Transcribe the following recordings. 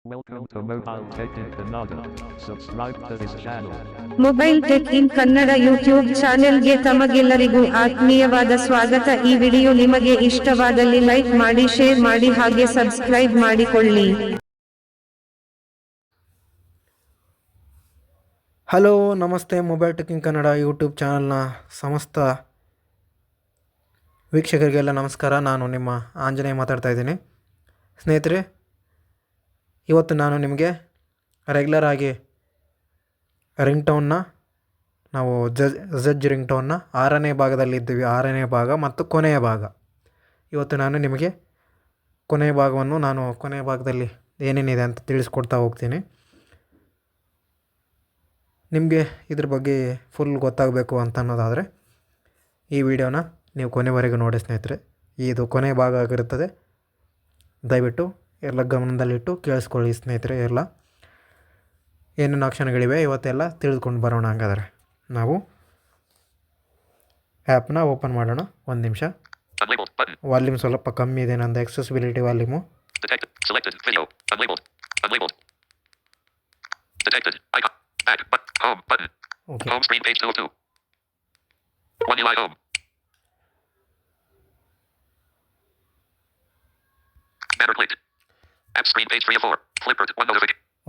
Welcome to Mobile Tech in Kannada. Subscribe to this channel. Mobile tech in Kannada YouTube ಚಾನೆಲ್ಗೆ ತಮಗೆಲ್ಲರಿಗೂ ಆತ್ಮೀಯವಾದ ಸ್ವಾಗತ. ಈ ವಿಡಿಯೋ ನಿಮಗೆ ಇಷ್ಟವಾದಲ್ಲಿ ಲೈಕ್ ಮಾಡಿ, ಶೇರ್ ಮಾಡಿ ಹಾಗೆ ಸಬ್ಸ್ಕ್ರೈಬ್ ಮಾಡಿಕೊಳ್ಳಿ. ಹಲೋ ನಮಸ್ತೆ. Mobile tech in Kannada YouTube ಚಾನಲ್ನ ಸಮಸ್ತ ವೀಕ್ಷಕರಿಗೆಲ್ಲ ನಮಸ್ಕಾರ. ನಾನು ನಿಮ್ಮ ಆಂಜನೇಯ ಮಾತಾಡ್ತಾ ಇದ್ದೀನಿ. ಸ್ನೇಹಿತರೆ, ಇವತ್ತು ನಾನು ನಿಮಗೆ ರೆಗ್ಯುಲರ್ ಆಗಿ ರಿಂಗ್ ಟೋನ್ನ ನಾವು ಜಜ್ ರಿಂಗ್ ಟೋನ್ನ 6ನೇ ಭಾಗದಲ್ಲಿದ್ದೀವಿ. 6ನೇ ಭಾಗ ಮತ್ತು ಕೊನೆಯ ಭಾಗ. ಇವತ್ತು ನಾನು ನಿಮಗೆ ಕೊನೆಯ ಭಾಗದಲ್ಲಿ ಏನೇನಿದೆ ಅಂತ ತಿಳಿಸ್ಕೊಡ್ತಾ ಹೋಗ್ತೀನಿ. ನಿಮಗೆ ಇದ್ರ ಬಗ್ಗೆ ಫುಲ್ ಗೊತ್ತಾಗಬೇಕು ಅಂತ ಅನ್ನೋದಾದರೆ ಈ ವಿಡಿಯೋನ ನೀವು ಕೊನೆವರೆಗೂ ನೋಡಿ ಸ್ನೇಹಿತರೆ. ಇದು ಕೊನೆಯ ಭಾಗ ಆಗಿರುತ್ತದೆ. ದಯವಿಟ್ಟು ಎಲ್ಲ ಗಮನದಲ್ಲಿಟ್ಟು ಕೇಳಿಸ್ಕೊಳ್ಳಿ ಸ್ನೇಹಿತರೆ. ಎಲ್ಲ ಏನೇನು ಆಪ್ಷನ್ಗಳಿವೆ ಇವತ್ತೆಲ್ಲ ತಿಳಿದುಕೊಂಡು ಬರೋಣ. ಹಾಗಾದರೆ ನಾವು ಆ್ಯಪ್ನ ಓಪನ್ ಮಾಡೋಣ. ಒಂದು ನಿಮಿಷ. ವಾಲ್ಯೂಮ್ ಸ್ವಲ್ಪ ಕಮ್ಮಿ ಇದೆ ನಂದು, accessibility volume. Okay,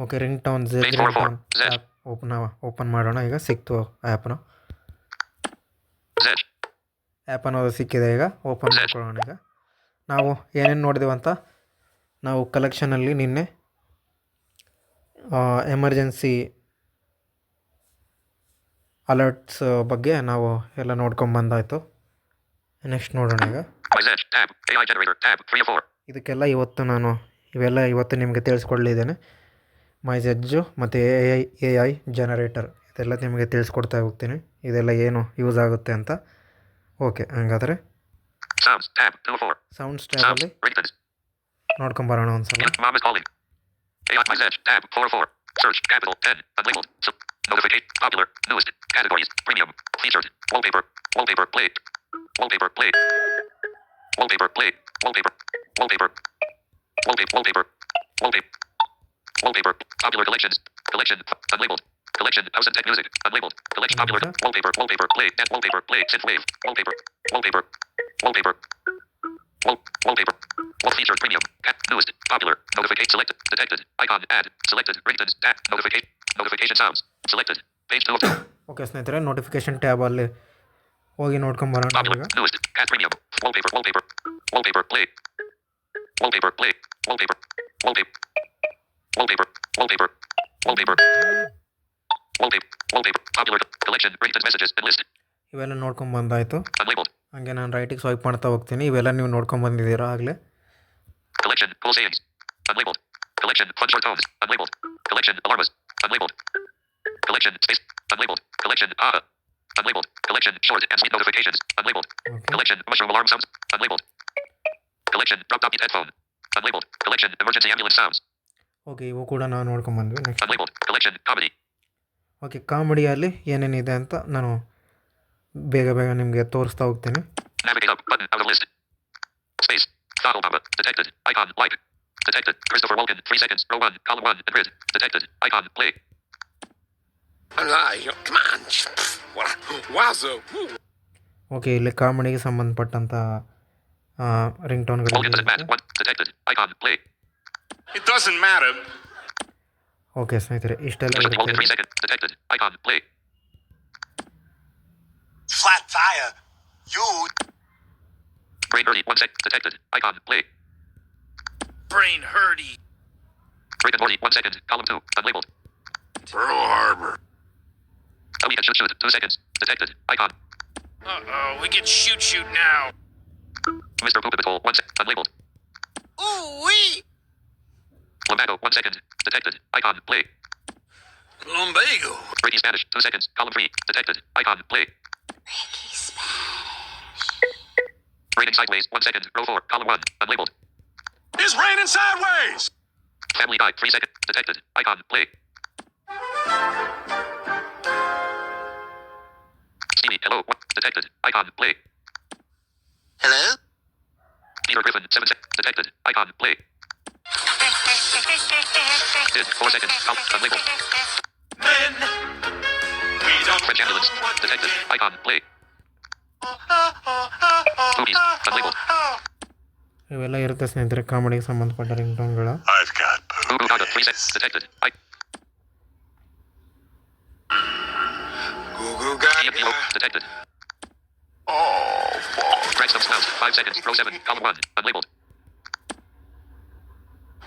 okay. Ring tone app open ಮಾಡೋಣ. ಈಗ ಸಿಕ್ತು ಆ್ಯಪ್ನ. ಆ್ಯಪ್ ಅನ್ನೋದು ಸಿಕ್ಕಿದೆ. ಈಗ ಓಪನ್ ಮಾಡ್ಕೊಳ್ಳೋಣ. ಈಗ ನಾವು ಏನೇನು ನೋಡಿದೆವು ಅಂತ ನಾವು ಕಲೆಕ್ಷನಲ್ಲಿ ನಿನ್ನೆ ಎಮರ್ಜೆನ್ಸಿ ಅಲರ್ಟ್ಸ್ ಬಗ್ಗೆ ನಾವು ಎಲ್ಲ ನೋಡ್ಕೊಂಬಂದಾಯಿತು. ನೆಕ್ಸ್ಟ್ ನೋಡೋಣ. ಈಗ ಇದಕ್ಕೆಲ್ಲ ಇವತ್ತು ನಿಮಗೆ ತಿಳಿಸ್ಕೊಡ್ಲಿದ್ದೇನೆ. ಮೈಜೆಜ್ಜು ಮತ್ತು ಎ ಐ ಜನರೇಟರ್ ಇದೆಲ್ಲ ನಿಮಗೆ ತಿಳಿಸ್ಕೊಡ್ತಾ ಹೋಗ್ತೀನಿ. ಇದೆಲ್ಲ ಏನು ಯೂಸ್ ಆಗುತ್ತೆ ಅಂತ. ಓಕೆ, ಹಂಗಾದರೆ ಸೌಂಡ್ಸ್ ಟ್ಯಾಬಲ್ಲಿ ನೋಡ್ಕೊಂಬರೋಣ ಒಂದು ಸಲ. ಓಕೆ ಸ್ನೇಹಿತರೆ, ನೋಟಿಫಿಕೇಶನ್ ಟ್ಯಾಬಲ್ಲಿ ಹೋಗಿ ನೋಡ್ಕೊಂಬರೋಣ. ಇವೆಲ್ಲ ನೋಡ್ಕೊಂಬಂದಾಯಿತು. ಹಾಗೆ ನಾನು ರೈಟಿಗೆ ಸ್ವೈಪ್ ಮಾಡ್ತಾ ಹೋಗ್ತೀನಿ. ಇವೆಲ್ಲ ನೀವು ನೋಡ್ಕೊಂಬಂದಿದ್ದೀರಾ ಆಗಲೇ. ಓಕೆ, ಇವು ಕೂಡ ನಾವು ನೋಡ್ಕೊಂಬಂದ್ವಿ. ನೆಕ್ಸ್ಟ್ ಓಕೆ, ಕಾಮಿಡಿಯಲ್ಲಿ ಏನೇನಿದೆ ಅಂತ ನಾನು ಬೇಗ ನಿಮಗೆ ತೋರಿಸ್ತಾ ಹೋಗ್ತೀನಿ. ಓಕೆ, ಇಲ್ಲಿ ಕಾಮಿಡಿಗೆ ಸಂಬಂಧಪಟ್ಟಂಥ ರಿಂಗ್ ಟೋನ್ಗಳು. ಓಕೆ ಸ್ನೇಹಿತರೆ, ಇಷ್ಟೆಲ್ಲ Flat tire. You. Brain hurty. 1 sec. Detected. Icon. Play. Brain hurty. Rick and Morty. 1 second. Column 2. Unlabeled. Pearl Harbor. Tell me can shoot. 2 seconds. Detected. Icon. Uh-oh, we can shoot now. Mr. Poop in the hole. 1 sec. Unlabeled. Ooh-wee. Lumbago. 1 second. Detected. Icon. Play. Lumbago. Ricky Spanish. 2 seconds. Column 3. Detected. Icon. Play. Raining sideways. 1 second. Row 4. Column 1. Unlabeled. It's raining sideways. Family Guy. 3 seconds. Detected. Icon. Play. Steamy. Hello. Detected. Icon. Play. Hello? Peter Griffin. 7 seconds. Detected. Icon. Play. Did 4 seconds. Unlabeled. Men, we don't French ambulance. Detected. Icon. Play. Movies. Unlabeled. ಇವೆಲ್ಲ ಇರುತ್ತೆ ಸ್ನೇಹಿತರೆ, ಕಾಮಿಡಿಗೆ ಸಂಬಂಧಪಟ್ಟ ರಿಂಗ್ಟೋನ್ಗಳು. I've got Boo Boo Gaga. 3 seconds. Detected. Goo Goo Gaga. EMPO. Detected. Oh, boy. Press some sounds. 5 seconds. Row 7. Column 1. Unlabeled.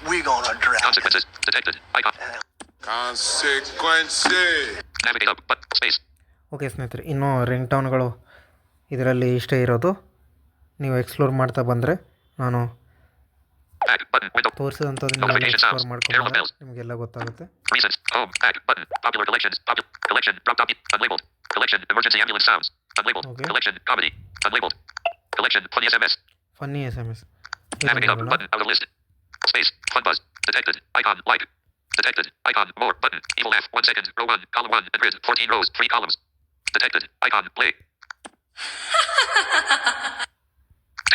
We gonna drown. Consequences. Detected. Icon. Consequences. Navigate up. But space. Okay ಸ್ನೇಹಿತರೆ, ಇನ್ನು ರಿಂಗ್ಟೋನ್ಗಳು ಇದರಲ್ಲಿ ಇಷ್ಟೇ ಇರೋದು. ನೀವು explore ಮಾಡ್ತಾ ಬಂದರೆ ನಾನು Back. Button. Window. ತೋರಿಸಿದಂಥದ್ದನ್ನೆಲ್ಲ Notification explore sounds. ಮಾಡ್ಕೊಂಡ್ರೆ Carol bells. ನಿಮಗೆಲ್ಲ ಗೊತ್ತಾಗುತ್ತೆ. Recent. Home. Back. Button. Popular collections. Collection. Drop top. Unlabeled. Collection. Emergency ambulance sounds. Unlabeled. Okay. Collection. Comedy. Unlabeled. Collection. Funny SMS. Funny SMS. Navigate up. Button. Out of list. Space. Fun buzz. Detected. Icon. Like. Detected. Icon. More. Button. Evil laugh. 1 second. Row 1. Column 1. And grid. 14 rows. 3 columns. Detected. Icon. Play.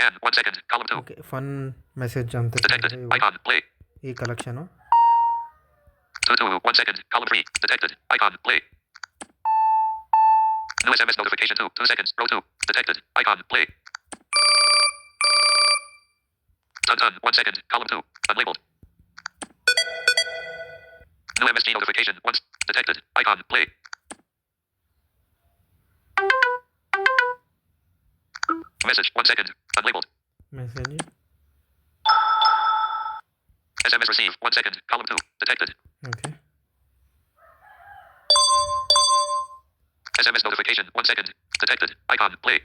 And 1 second. Column 2. Okay, fun message ಅಂತ Detected. Icon. Play. ಈ collection. 1 second. Column 3. Detected. Icon. Play. New SMS notification 2. 2 seconds. Row 2. Detected. Icon. Play. Done. 1 second. Column 2. Unlabeled. New MSG notification. Once. Detected. Icon. Play. Message. 1 second. Unlabeled. Message. SMS receive. 1 second. Column 2. Detected. Okay. SMS notification. 1 second. Detected. Icon. Play.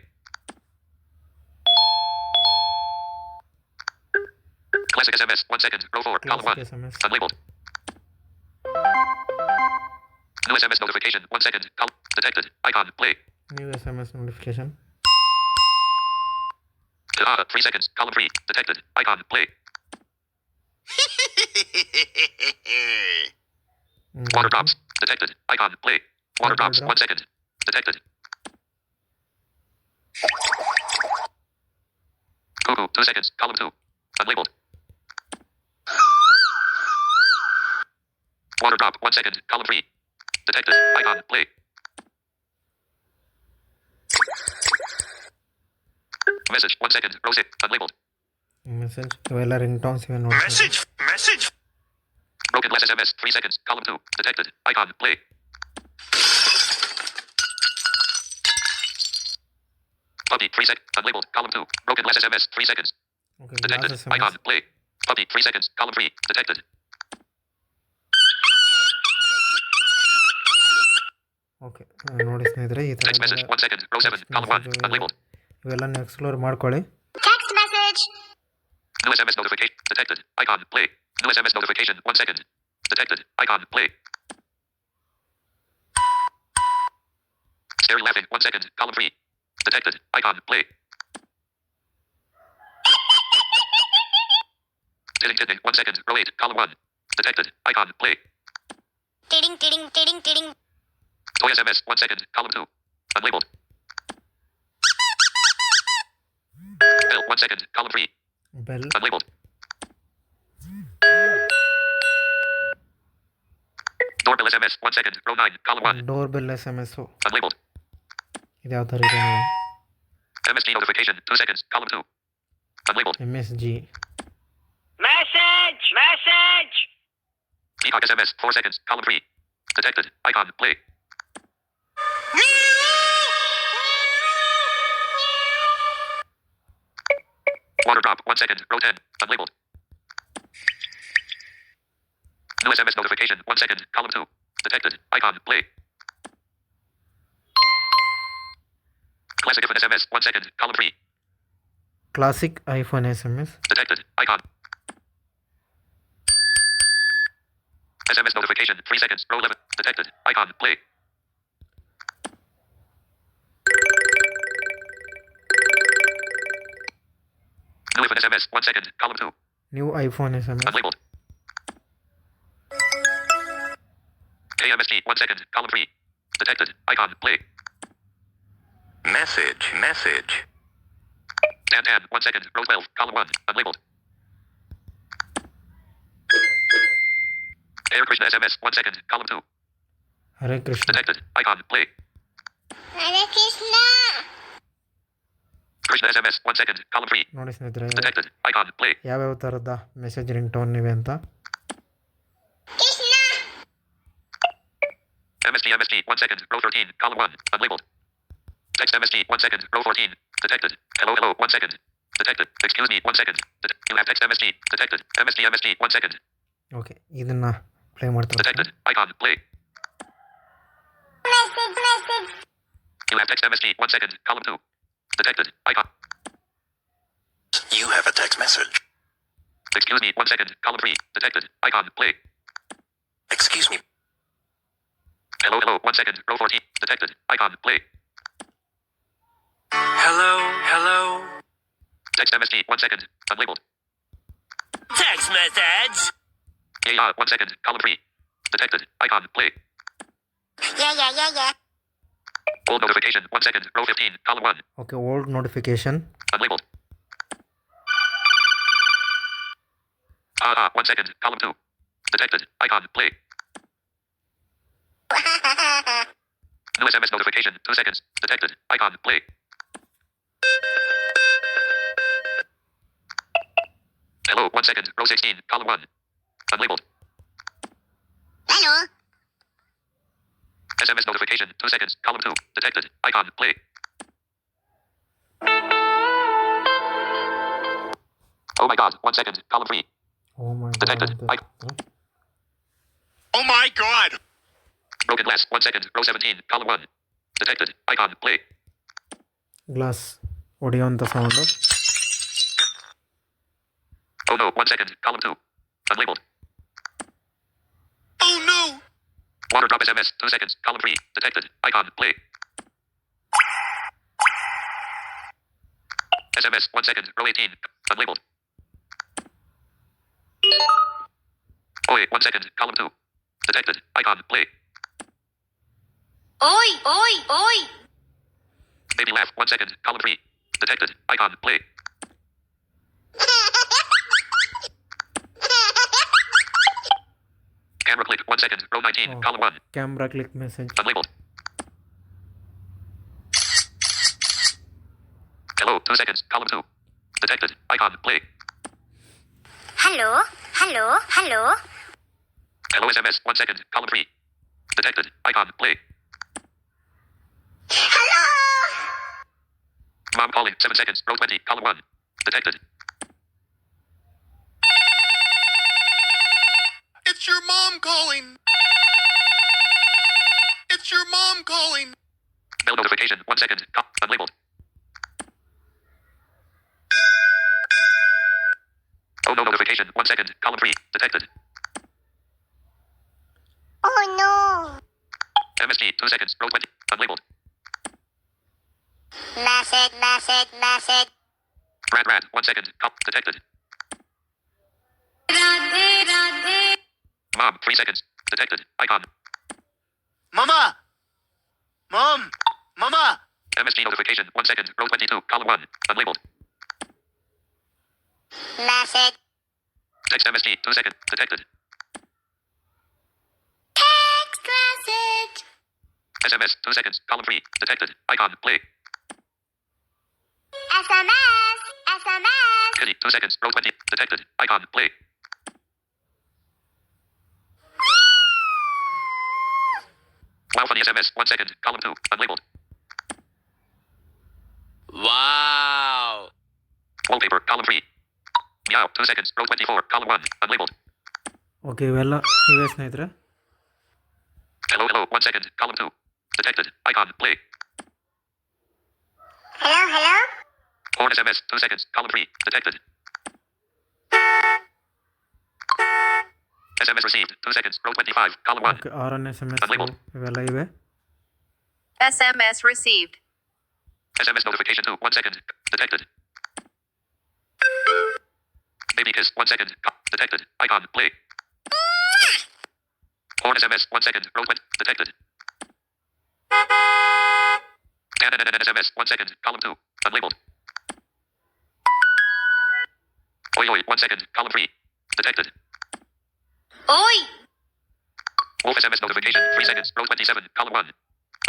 Classic SMS. 1 second. Row 4. Column 1. SMS. Unlabeled. New SMS notification. 1 second. Column. Detected. Icon. Play. New SMS notification. 3 seconds. Column 3. Detected. Icon. Play. Water drops. Detected. Icon. Play. Water drops. 1 second. Detected. Cuckoo. 2 seconds. Column 2. Unlabeled. Water drop. 1 second. Column 3. Detected. Icon. Play. Message. 1 second. Row 6. Unlabeled. Message. ಇವೆಲ್ಲ ರಿಂಗ್ಟೋನ್ಸ್ ಇವೆ ನೋಡಿ. Message. Broken less SMS. 3 seconds. Column 2. Detected. Icon. Play. Puppy. 3 seconds. Unlabeled. Column 2. Broken less SMS. 3 seconds. Okay, Detected. Glass SMS. Icon. Play. Puppy. 3 seconds. Column 3. Detected. Okay, ನೋಡಿ ಸ್ನೇಹಿತರೆ, ಈ ಥರ Text message. 1 second. Row 7. Column 1. Unlabeled. ಇವೆಲ್ಲ explore ಮಾಡ್ಕೊಳ್ಳಿ. Text message. New SMS notification. Detected. Icon. Play. New SMS notification. 1 second. Detected. Icon. Play. Scary laughing. 1 second. Column 3. Detected. Icon. Play. Tidding. 1 second. Row 8. Column 1. Detected. Icon. Play. Tidding. Toy SMS. 1 second. Column 2. Unlabeled. Bell. 1 second. Column 3. Bell. Unlabeled. Doorbell SMS. 1 second. Row 9. Column 1. Door bell SMS. Unlabeled. ಇದು ಯಾವ ಥರ ಇದೆ ನೋಡಿ. MSG notification. 2 seconds. Column 2. Unlabeled. MSG. Message. Peacock SMS. 4 seconds. Column 3. Detected. Icon. Play. Water drop. 1 second. Row 10. Unlabeled. New SMS notification. 1 second. Column 2. Detected. Icon. Play. Classic iPhone SMS. 1 second. Column 3. Classic iPhone SMS. Detected. Icon. SMS notification. 3 seconds. Row 11. Detected. Icon. Play. New iPhone SMS. 1 second. Column 2. New iPhone SMS. Unlabeled. KMSG. 1 second. Column 3. Detected. Icon. Play. Message. Dan. 1 second. Row 12. Column 1. Unlabeled. Hare Krishna SMS. 1 second. Column 2. Hare Krishna. Detected. Icon. Play. Hare Krishna. Krishna SMS. 1 second. Column 3. ನೋಡಿ ಸ್ನೇಹಿತರೆ, Detected. Icon. Play. ಯಾವ್ಯಾವ ಥರದ message ring tone ಇವೆ ಅಂತ. Krishna. MSG. 1 second. Row 13. Column 1. Unlabeled. Text MSG. 1 second. Row 14. Detected. Hello. 1 second. Detected. Excuse me. 1 second. You have text MSG. Detected. MSG. 1 second. Okay, ಇದನ್ನು play ಮಾಡ್ತಾ Detected. Icon. Play. Message. You have text MSG. 1 second. Column 2. Detected. Icon. You have a text message. Excuse me. 1 second. Column 3. Detected. Icon. Play. Excuse me. Hello. 1 second. Row 14. Detected. Icon. Play. Hello. Text MSG. 1 second. Unlabeled. Text message. Yeah. 1 second. Column 3. Detected. Icon. Play. Yeah. Old notification. 1 second. Row 15. Column 1. Okay, old notification. Unlabeled. 1 second. Column 2. Detected. Icon. Play. New SMS notification. 2 seconds. Detected. Icon. Play. Hello. 1 second. Row 16. Column 1. Unlabeled. Hello. SMS notification. 2 seconds. Column 2. Detected. Icon. Play. Oh my god. 1 second. Column 3. Oh my Detected. Oh my god. Broken glass. 1 second. Row 17. Column 1. Detected. Icon. Play. Glass ಹೊಡೆಯುವಂಥ sound. Oh no. 1 second. Column 2. Unlabeled. Oh no. Water drop SMS. 2 seconds. Column 3. Detected. Icon. Play. SMS. 1 second. Row 18. Unlabeled. Oi. 1 second. Column 2. Detected. Icon. Play. Oi. Baby laugh. 1 second. Column 3. Detected. Icon. Play. Camera click. 1 second. Row 19. Oh. Column 1. Camera click message. Unlabeled. Hello. 2 seconds. Column 2. Detected. Icon. Play. Hello. Hello SMS. 1 second. Column 3. Detected. Icon. Play. Hello. Mom calling. 7 seconds. Row 20. Column 1. Detected. It's your mom calling. It's your mom calling. Mail notification. 1 second. Unlabeled. Oh no notification. 1 second. Column 3. Detected. Oh no. MSG. 2 seconds. Row 20. Unlabeled. Message. Rad. 1 second. Detected. Radhe. Mom. 3 seconds. Detected. Icon. Mama. MSG notification. 1 second. Row 22. Column 1. Unlabeled. Message. Text MSG. 2 seconds. Detected. Text message. SMS. 2 seconds. Column 3. Detected. Icon. Play. SMS. Kitty. 2 seconds. Row 20. Detected. Icon. Play. Wow funny SMS. 1 second. Column 2. Unlabeled. Wow. Wallpaper. Column 3. Meow. 2 seconds. Row 24. Column 1. Unlabeled. Okay, ಇವೆಲ್ಲ ಇವೆ ಸ್ನೇಹಿತರೆ. Hello. 1 second. Column 2. Detected. Icon. Play. Hello. Horn SMS. 2 seconds. Column 3. Detected. SMS received. 2 seconds. Row 25. Column 1. Okay, RN SMS Unlabeled. ಇವೆಲ್ಲ ಇವೆ. SMS received. SMS notification 2. 1 second. Detected. Baby kiss. 1 second. Detected. Icon. Play. Horn SMS. 1 second. Row 20. Detected. Canon SMS. 1 second. Column 2. Unlabeled. Oi. 1 second. Column 3. Detected. Oi. Wolf SMS notification. 3 seconds. Row 27. Column 1.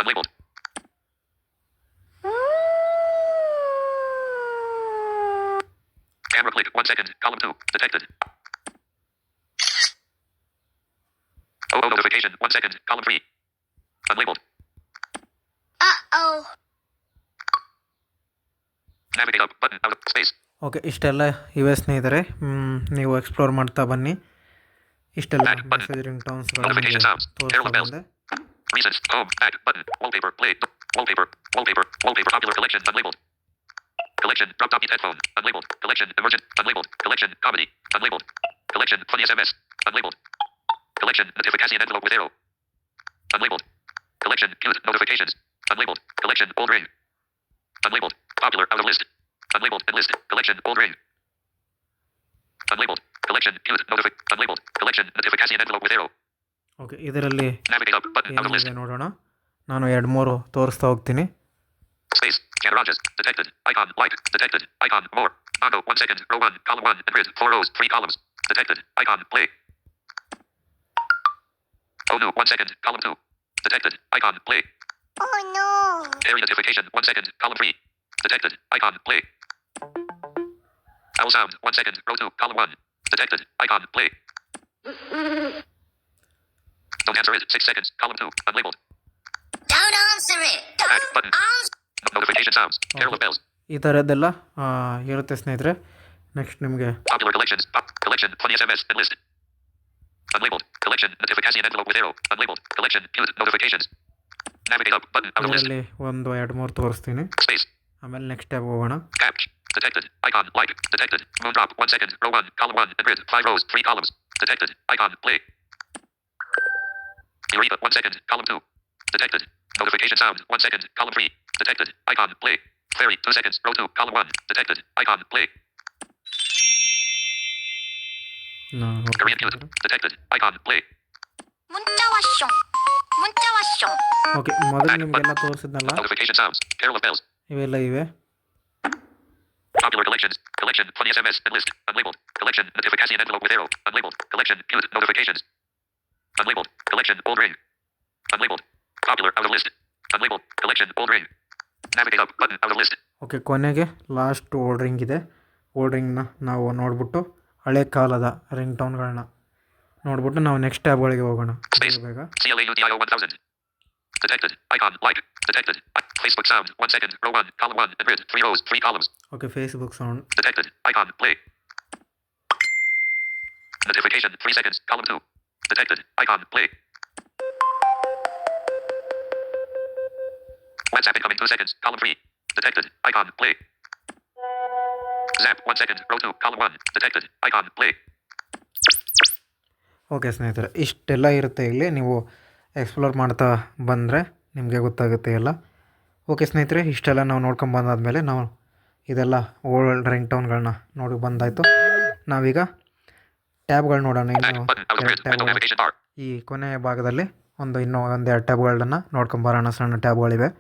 Unlabeled. Camera click. 1 second. Column 2. Detected. OO notification. 1 second. Column 3. Unlabeled. Uh-oh. Navigate up. Button. Out of space. Okay, ಇಷ್ಟೆಲ್ಲ ಇವೆ ಸ್ನೇಹಿತರೆ. ನೀವು explore ಮಾಡ್ತಾ ಬನ್ನಿ. ಇಷ್ಟೆಲ್ಲ message ring ಟೋನ್ಸ್ಗಳು Notification sounds. ತೋರಿಸ್ತಾ Carol bells. ಬಂದೆ. Recents. Home. Back. Button. Wallpaper. Play. Wallpaper. Wallpaper. Wallpaper. Popular collection. Unlabeled. Collection. Drop top headphone. Unlabeled. Collection. Emergent. Unlabeled. Collection. Comedy. Unlabeled. Collection. Funny SMS. Unlabeled. Collection. Notification envelope with arrow. Unlabeled. Collection. Cute. Notifications. Unlabeled. Collection. Old ring. Unlabeled. Popular. Out of list. Unlabeled. Enlist. Collection. Old ring. Unlabeled. Collection. Cute. Unlabeled. Collection. Notification envelope with arrow. Okay, ಇದರಲ್ಲಿ Navigate up. Button. Out of list. ಏನಿದೆ ನೋಡೋಣ. ನಾನು 2-3 ತೋರಿಸ್ತಾ ಹೋಗ್ತೀನಿ. Space. Garages. Detected. Icon. Like. Detected. Icon. More. Auto. 1 second. Row 1. Column 1. Grid. 4 rows. 3 columns. Detected. Icon. Play. Oh no. 1 second. Column 2. Detected. Icon. Play. Oh no. Area notification. 1 second. Column 3. Detected. Icon. Play. Owl sound. 1 second. Row 2. Column 1. Detected. Icon. Play. Don't answer it. 6 seconds. Column 2. Unlabeled. Don't answer it. Back. Don't Button. answer. Notification sounds. Carol bells. ಈ ಥರದ್ದೆಲ್ಲ ಇರುತ್ತೆ ಸ್ನೇಹಿತರೆ. Next ನಿಮಗೆ Popular collections. Collection. Funny SMS. Enlist. Unlabeled. Collection. Notification envelope with arrow. Unlabeled. Collection. Cute. Notifications. Navigate up. Button. Out of list. ಇದರಲ್ಲಿ 1-2-3 ತೋರಿಸ್ತೀನಿ. Space. ಆಮೇಲೆ next tab ಹೋಗೋಣ. Catch. Detected. Icon. Like. Detected. Moon drop. 1 second. Row 1. Column 1. Grid. 5 rows. 3 columns. Detected. Icon. Play. Eureka. 1 second. Column 2. Detected. Notification sound. 1 second. Column 3. Detected. Icon. Play. Fairy. 2 seconds. Row 2. Column 1. Detected. Icon. Play. Korean cute. Detected. Icon. Play. 문자 왔쇼. 문자 왔쇼. Okay, ಮೊದಲು ನಿಮಗೆಲ್ಲ ತೋರಿಸಿದ್ನಲ್ಲ, Notification sounds. Carol of bells. ಇವೆಲ್ಲ ಇವೆ. Popular collections. Collection. Funny SMS. Enlist. Unlabeled. Collection. Notification envelope with arrow. Unlabeled. Collection. Cute. Notifications. Unlabeled. Collection. Old ring. Unlabeled. Popular. Out of list. Unlabeled. Collection. Old ring. Navigate up. Button. Out of list. Okay, ಕೊನೆಗೆ last old ring ಇದೆ. Old ರಿಂಗ್ನ ನಾವು ನೋಡ್ಬಿಟ್ಟು ಹಳೆ ಕಾಲದ ring ಟೋನ್ಗಳನ್ನ ನೋಡ್ಬಿಟ್ಟು ನಾವು next ಟ್ಯಾಬ್ಗಳಿಗೆ ಹೋಗೋಣ. Space. ಬೇಗ CLAUDIO 1000. Detected. Icon. Like. Detected. Facebook sound. 1 second. Row 1. Column 1. Grid. 3 rows. 3 columns. Okay, Facebook sound. Detected. Icon. Play. Notification. 3 seconds. Column 2. Detected. Icon. Play. WhatsApp incoming. 2 seconds. Column 3. Detected. Icon. Play. Zap. 1 second. Row 2. Column 1. Detected. Icon. Play. Okay ಸ್ನೇಹಿತರೆ, ಇಷ್ಟೆಲ್ಲ ಇರುತ್ತೆ. ಇಲ್ಲಿ ನೀವು explore ಮಾಡ್ತಾ ಬಂದರೆ ನಿಮಗೆ ಗೊತ್ತಾಗುತ್ತೆ ಎಲ್ಲ. ಓಕೆ ಸ್ನೇಹಿತರೆ, ಇಷ್ಟೆಲ್ಲ ನಾವು ನೋಡ್ಕೊಂಬಂದಾದ್ಮೇಲೆ ನಾವು ಇದೆಲ್ಲ ಓಲ್ಡ್ ರಿಂಗ್ ಟೋನ್ಗಳನ್ನ ನೋಡಿ ಬಂದಾಯಿತು. ನಾವೀಗ ಟ್ಯಾಬ್ಗಳು ನೋಡೋಣ. Back. ಇನ್ನು Button. Out of grid. 2 Window navigation bar. ಈ ಕೊನೆಯ ಭಾಗದಲ್ಲಿ ಇನ್ನೂ ಒಂದೆರಡು ಟ್ಯಾಬ್ಗಳನ್ನ ನೋಡ್ಕೊಂಬರೋಣ. ಸಣ್ಣ ಟ್ಯಾಬ್ಗಳಿವೆ.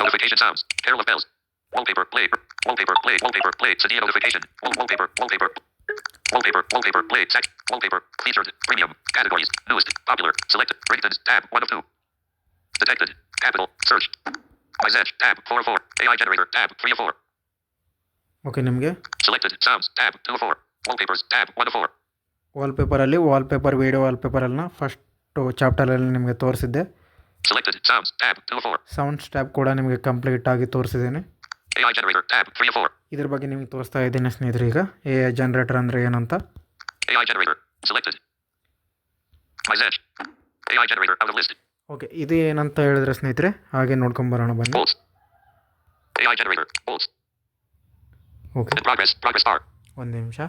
Notification sounds. Carol of bells. Wallpaper. Play. Wallpaper. Play. Wallpaper. Play. Sadia notification. Wallpaper. Wallpaper. Wallpaper. Wallpaper. Play. Sec. Wallpaper. Featured. Premium. Categories. Newest. Popular. Selected. Ringtones. Tab 1 of 2. Detected. Capital. Search. Mizet. Tab 4 of 4. AI generator. Tab 3 of 4. Okay, ನಿಮಗೆ Selected. Sounds. Tab 2 of 4. Wallpapers. Tab 1 of 4. ವಾಲ್ಪೇಪರಲ್ಲಿ wallpaper video ವಾಲ್ಪೇಪರನ್ನು first ಚಾಪ್ಟರಲ್ಲಿ ನಿಮಗೆ ತೋರಿಸಿದ್ದೆ. Selected. Sounds. Tab 2 of 4. Sounds tab ಕೂಡ ನಿಮಗೆ complete ಆಗಿ ತೋರಿಸಿದ್ದೀನಿ. AI generator. Tab 3 of 4. ಇದ್ರ ಬಗ್ಗೆ ನಿಮಗೆ ತೋರಿಸ್ತಾ ಇದ್ದೀನಿ ಸ್ನೇಹಿತರೆ. ಈಗ AI ಜನರೇಟರ್ ಅಂದರೆ ಏನಂತ. AI generator. Selected. Mizet. AI generator. Out of list. Okay, ಇದು ಏನಂತ ಹೇಳಿದ್ರೆ ಸ್ನೇಹಿತರೆ, ಹಾಗೆ ನೋಡ್ಕೊಂಬರೋಣ ಬನ್ನಿ. Bolts. AI generator. Bolts. Okay, In progress. Progress bar. ಒಂದು ನಿಮಿಷ.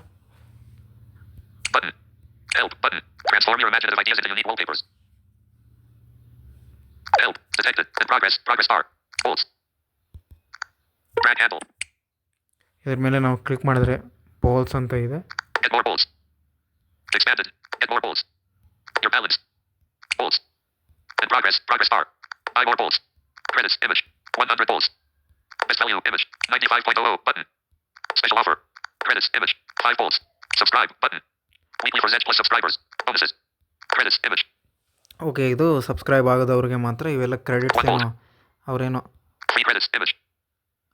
Button. Help. Button. Transform your imaginative ideas into unique wallpapers. Help. Detected. In progress. Progress bar. Bolts. Drag handle. ಇದ್ರ ಮೇಲೆ ನಾವು ಕ್ಲಿಕ್ ಮಾಡಿದ್ರೆ ಪೋಲ್ಸ್ ಅಂತ ಇದೆ. Get more bolts. Expanded. Get more bolts. Your balance. Bolts. In progress. Progress bar. Buy more bolts. Credits. Image. 100 bolts. Best value. Image. 95.00. Button. Special offer. Credits. Image. 5 bolts. Subscribe. Button. Weekly for Zedge Plus subscribers. Bonuses. Credits. Image. Okay, ಇದು subscribe ಆಗೋದವ್ರಿಗೆ ಮಾತ್ರ. ಇವೆಲ್ಲ credits ಏನೋ ಅವರೇನೋ Free credits. Image.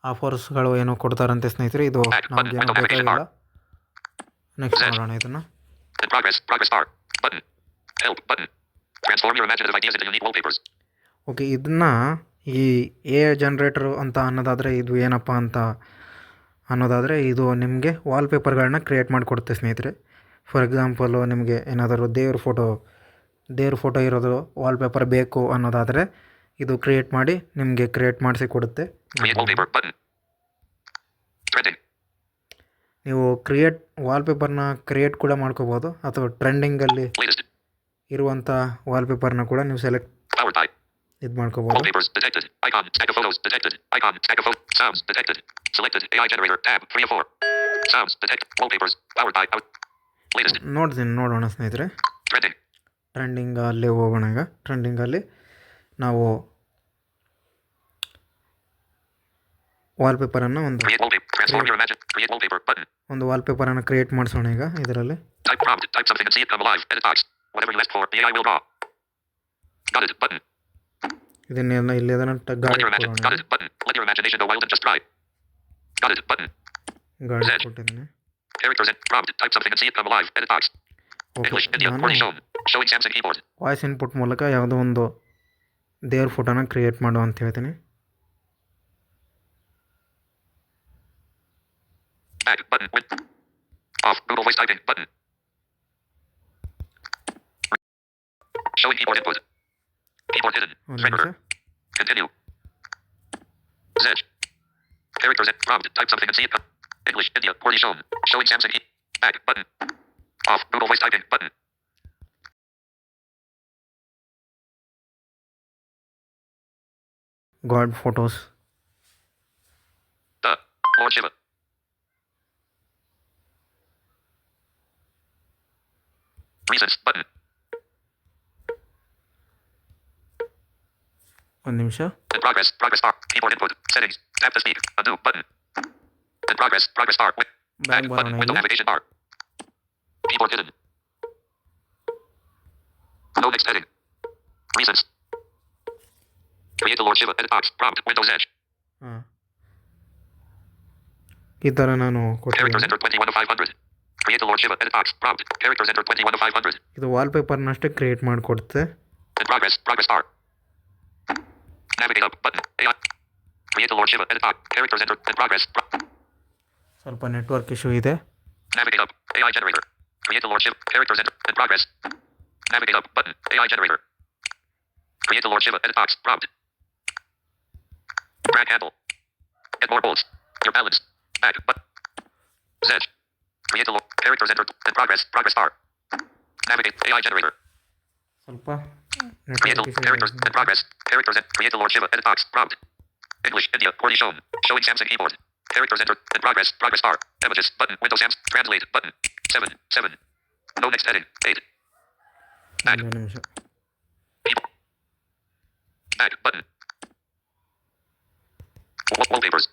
ಆಫರ್ಸ್ಗಳು ಏನೋ ಕೊಡ್ತಾರಂತೆ ಸ್ನೇಹಿತರೆ. ಇದು ನಮಗೇನು ಬೇಕಾಗಿಲ್ಲ. ನೆಕ್ಸ್ಟ್ ಮಾಡೋಣ ಇದನ್ನು. In progress. Progress bar. Button. Help button. Transform your imaginative ideas into unique wallpapers. Okay, ಇದನ್ನು ಈ ಎ ಜನ್ರೇಟರು ಅಂತ ಅನ್ನೋದಾದರೆ ಇದು ಏನಪ್ಪ ಅಂತ ಅನ್ನೋದಾದರೆ ಇದು ನಿಮಗೆ ವಾಲ್ಪೇಪರ್ಗಳನ್ನ ಕ್ರಿಯೇಟ್ ಮಾಡಿಕೊಡುತ್ತೆ ಸ್ನೇಹಿತರೆ. ಫಾರ್ ಎಕ್ಸಾಂಪಲು ನಿಮಗೆ ಏನಾದರೂ ದೇವ್ರ ಫೋಟೋ ಇರೋದು ವಾಲ್ಪೇಪರ್ ಬೇಕು ಅನ್ನೋದಾದರೆ ಇದು ನಿಮಗೆ ಕ್ರಿಯೇಟ್ ಮಾಡಿಸಿ ಕೊಡುತ್ತೆ. Create wallpaper button. Trending. ನೀವು ವಾಲ್ಪೇಪರ್ನ ಕ್ರಿಯೇಟ್ ಕೂಡ ಮಾಡ್ಕೋಬೋದು, ಅಥವಾ ಟ್ರೆಂಡಿಂಗಲ್ಲಿ Latest. ಇರುವಂಥ ವಾಲ್ಪೇಪರ್ನ ಕೂಡ ನೀವು ಸೆಲೆಕ್ಟ್ Powered by. ಇದು ಮಾಡ್ಕೋಬೋದು. Wallpapers detected. Icon. Stack of photos detected. Icon. Stack of photos. Sounds detected. Selected. AI generator. Tab 3 of 4. Sounds detected. Wallpapers. Powered by. Latest. ನೋಡೋಣ ಸ್ನೇಹಿತರೆ. Trending. ಟ್ರೆಂಡಿಂಗಲ್ಲಿ ಹೋಗೋಣ. ಈಗ ಟ್ರೆಂಡಿಂಗಲ್ಲಿ ನಾವು ವಾಲ್ಪೇಪರನ್ನು Create wallpaper. Transform your imagine. Create wallpaper button. ಒಂದು ವಾಲ್ಪೇಪರನ್ನು create ಮಾಡಿಸೋಣ ಈಗ ಇದರಲ್ಲಿ. Type prompt. Type something and see it come alive. Edit box. Whatever you asked for, the AI will draw. Got it. Button. ಇದನ್ನೆಲ್ಲ ಇಲ್ಲಿ ಅದನ್ನು Let your imagine. Got it. Button. Let your imagination go wild and just try. Got it. Button. ಗಾಡಿ ಕೊಟ್ಟಿದ್ದೀನಿ. Characters and prompt. Type something and see it come alive. Edit box. English. India. ನಾನು Poorly shown. Showing Samsung keyboard. Voice input ಮೂಲಕ ಯಾವುದೋ ಒಂದು ದೇವ್ರ ಫೋಟೋನ create ಮಾಡು ಅಂತ ಹೇಳ್ತೀನಿ. Back. Button. With. Off. Google voice typing. Button. Showing keyboard input. Keyboard hidden. ಒಂದು Trigger. ನಿಮಿಷ. Continue. Zedge. Characters and prompt. Type something and see it come. English. India. Poorly shown. Showing Samsung key. Back. Button. Off. Google voice typing. Button. God photos. The. Lord Shiva. Reasons. Button. ಒಂದು ನಿಮಿಷ. In progress. Progress bar. Keyboard input. Settings. Tap to speak. Undo. Button. In progress. Progress bar. Back back button. ಬರೋಣ Window ಇಲ್ಲಿ. navigation bar. Keyboard hidden. No next heading. Reasons. Create the Lord Shiva. Edit box. Prompt. Windows Edge. ಹಾಂ, ಈ ಥರ ನಾನು Characters ಕೊಟ್ಟಿದ್ದೀನಿ. enter 21 of 500. Create the Lord Shiva. Edit box. Prompt. Characters enter 21 of 500. ಇದು ವಾಲ್ಪೇಪರ್ನಷ್ಟೇ create ಮಾಡಿಕೊಡುತ್ತೆ. In progress. Progress bar. Navigate up. Button. AI. Create the Lord Shiva. Edit box. Characters enter. In progress. ಸ್ವಲ್ಪ network issue ಇದೆ. Navigate up. AI generator. Create the Lord Shiva. Characters enter. In progress. Navigate up. Button. AI generator. Create the Lord Shiva. Edit box. Prompt. Drag handle. Get more bolts. Your balance. Back. Button. Zedge. Create the Lord. Characters enter. In progress. Progress bar. Navigate. AI generator. ಸ್ವಲ್ಪ Create the network characters issue in progress. Characters and create the Lord Shiva. Edit box. Prompt. English. India. Poorly shown. Showing Samsung keyboard. Characters enter. In progress. Progress bar. Images. Button. Windows Samsung. Translate. Button. 7. 7. No next heading. 8. Back. ಒಂದು ನಿಮಿಷ. Back. Button. Wallpapers.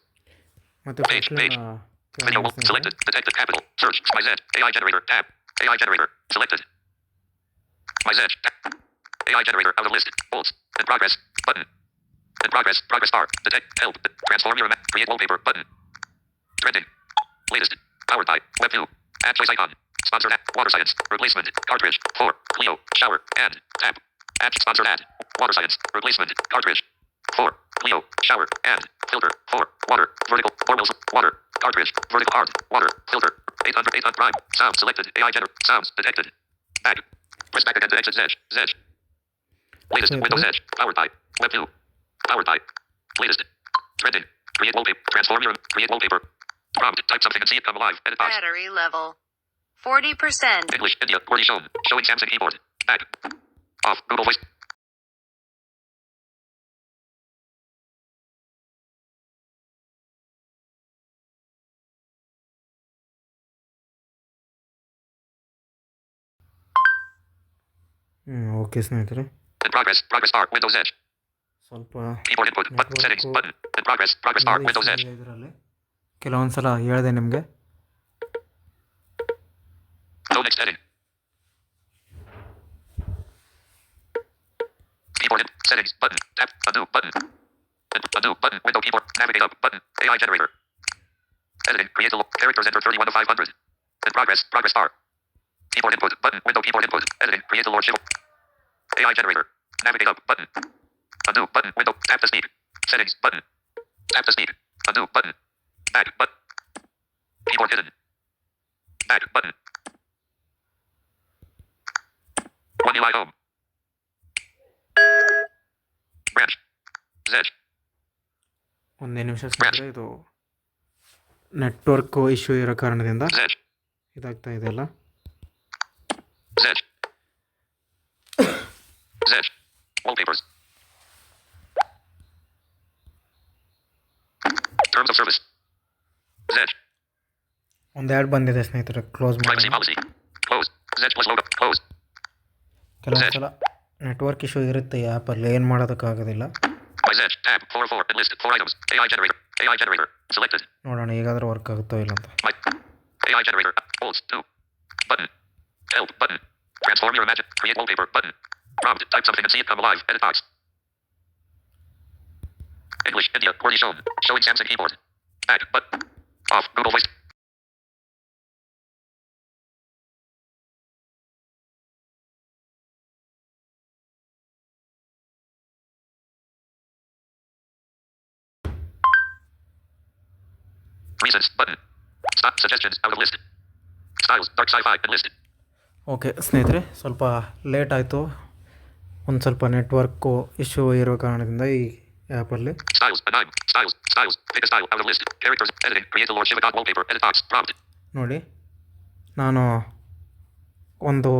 ಮತ್ತೆ Page. First Page. Video. Selected. Detected. Capital. Search. My Z. AI generator. Tab. AI generator. Selected. My Z. AI generator. Out of list. Bolts. In progress. Button. In progress. Progress bar. Detect. Help. Transform your create wallpaper. Button. Trending. Latest. Powered by WebView. Add choice icon. Sponsored ad. Water science. Replacement. Cartridge. 4. Clio. Shower. And. Tab. Add. Sponsored ad. Water science. Replacement. Cartridge. 4. Clio. Shower. And. Filter. 4. Water. Vertical. 4 wheels. Water. Cartridge. Vertical art. Water. Filter. 800. 800 prime. Sound selected. AI generator. Sounds detected. Back. Press back again to exit Zedge. Zedge. Latest. Windows Edge. Powered by WebView. Powered by latest. Trending. Create wallpaper. Transform your create wallpaper. Prompt. Type something and see it come alive. Edit box. Battery level 40%. English. India. Poorly shown. Showing Samsung keyboard. Back. Off. Google voice. Okay ಸ್ನೇಹಿತರೆ, In progress. Progress bar. Windows Edge. ಸ್ವಲ್ಪ Keyboard input. Button. Settings. Button. In progress. Progress bar. Windows Edge. ಇದರಲ್ಲಿ ಕೆಲವೊಂದು ಸಲ ಹೇಳಿದೆ ನಿಮಗೆ. No next heading. Settings. Button. Tap. Undo. Button. Undo. Button. Window keyboard. Navigate up. Button. AI generator. Editing. Create a characters enter 31 of 500. In progress. Progress bar. Keyboard input. Button. Window keyboard input. Editing. Create a Lord Shiva. AI generator. Navigate up. Button. Undo. Button. Window. Tap to speak. Settings. Button. Tap to speak. Undo. Button. Back. Button. Keyboard hidden. Back. Button. One UI home. Branch. Z. ಒಂದೇ ನಿಮಿಷ ಸ್ನೇಹಿತರೆ, ಇದು network issue ಇರೋ ಕಾರಣದಿಂದ Z. ಇದಾಗ್ತಾ ಇದೆಯಲ್ಲ. Z. Z. Wallpapers. Terms of service. Z. ಒಂದು add ಬಂದಿದೆ ಸ್ನೇಹಿತರೆ, ಕ್ಲೋಸ್ Privacy ಮಾಡಿ. policy. Close. Z plus logo. Close. ಕೆಲವೊಂದು ಸಲ ನೆಟ್ವರ್ಕ್ ಇಶ್ಯೂ ಇರುತ್ತೆ ಈ ಆ್ಯಪಲ್ಲಿ, ಏನು ಮಾಡೋದಕ್ಕಾಗೋದಿಲ್ಲ. My Z. Tab. 404. Enlist. 4 items. AI generator. AI generator. Selected. ನೋಡೋಣ ಈಗಾದರೂ ವರ್ಕ್ ಆಗುತ್ತೋ ಇಲ್ಲ ಅಂತ. My AI generator. Alt. 2. Button. Help. Button. Transform your imagine. Create wallpaper. Button. Prompt. Type something and see it come alive. Edit box. English. India. QWERTY shown. Showing Samsung keyboard. Back. Button. Off. Google Voice. Recents. Button. Stop. Suggestions. Out of list. Styles. Dark sci-fi. Enlisted. Okay ಸ್ನೇಹಿತರೆ, ಸ್ವಲ್ಪ late ಆಯಿತು. ಒಂದು ಸ್ವಲ್ಪ network issue ಇರೋ ಕಾರಣದಿಂದ ಈ ಆ್ಯಪಲ್ಲಿ. Styles. Anime. Styles. Styles. Pick a style. Out of list. Characters. Editing. Create a Lord Shiva God wallpaper. Edit box. Prompt. ನೋಡಿ, ನಾನು ಒಂದು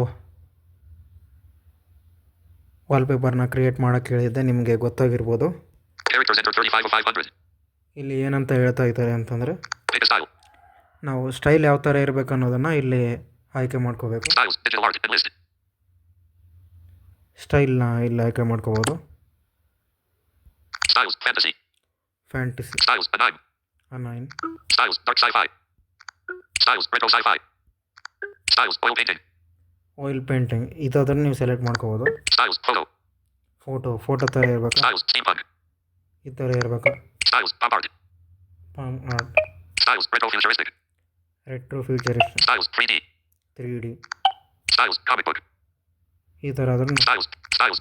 ವಾಲ್ಪೇಪರ್ನ ಕ್ರಿಯೇಟ್ ಮಾಡೋಕ್ಕೆ ಹೇಳಿದ್ದೆ, ನಿಮಗೆ ಗೊತ್ತಾಗಿರ್ಬೋದು. Characters enter 35 of 500. ಇಲ್ಲಿ ಏನಂತ ಹೇಳ್ತಾ ಇದ್ದಾರೆ ಅಂತಂದರೆ, Pick a style. ನಾವು ಸ್ಟೈಲ್ ಯಾವ ಥರ ಇರಬೇಕು ಅನ್ನೋದನ್ನು ಇಲ್ಲಿ ಆಯ್ಕೆ ಮಾಡ್ಕೋಬೇಕು. Styles. Digital art. Enlisted. ಸ್ಟೈಲ್ನ ಇಲ್ಲಿ ಆಯ್ಕೆ ಮಾಡ್ಕೋಬೋದು. Styles. Fantasy. Fantasy, Styles. Anime. ಅನೈನ್, Styles. Dark sci-fi. Styles. Retro sci-fi. Styles. Oil painting. Oil painting, ಇದನ್ನು ನೀವು ಸೆಲೆಕ್ಟ್ ಮಾಡ್ಕೋಬೋದು. Styles. Photo. ಫೋಟೋ ಥರ ಇರಬೇಕು, Styles. Steampunk. ಈ ಥರ ಇರಬೇಕು. Styles. Pop art. Pop art, Styles. Retro futuristic. Retro futurist, Styles. 3D. 3D, Styles. Comic book. ಈ ಥರ ಅದನ್ನು Styles. Styles.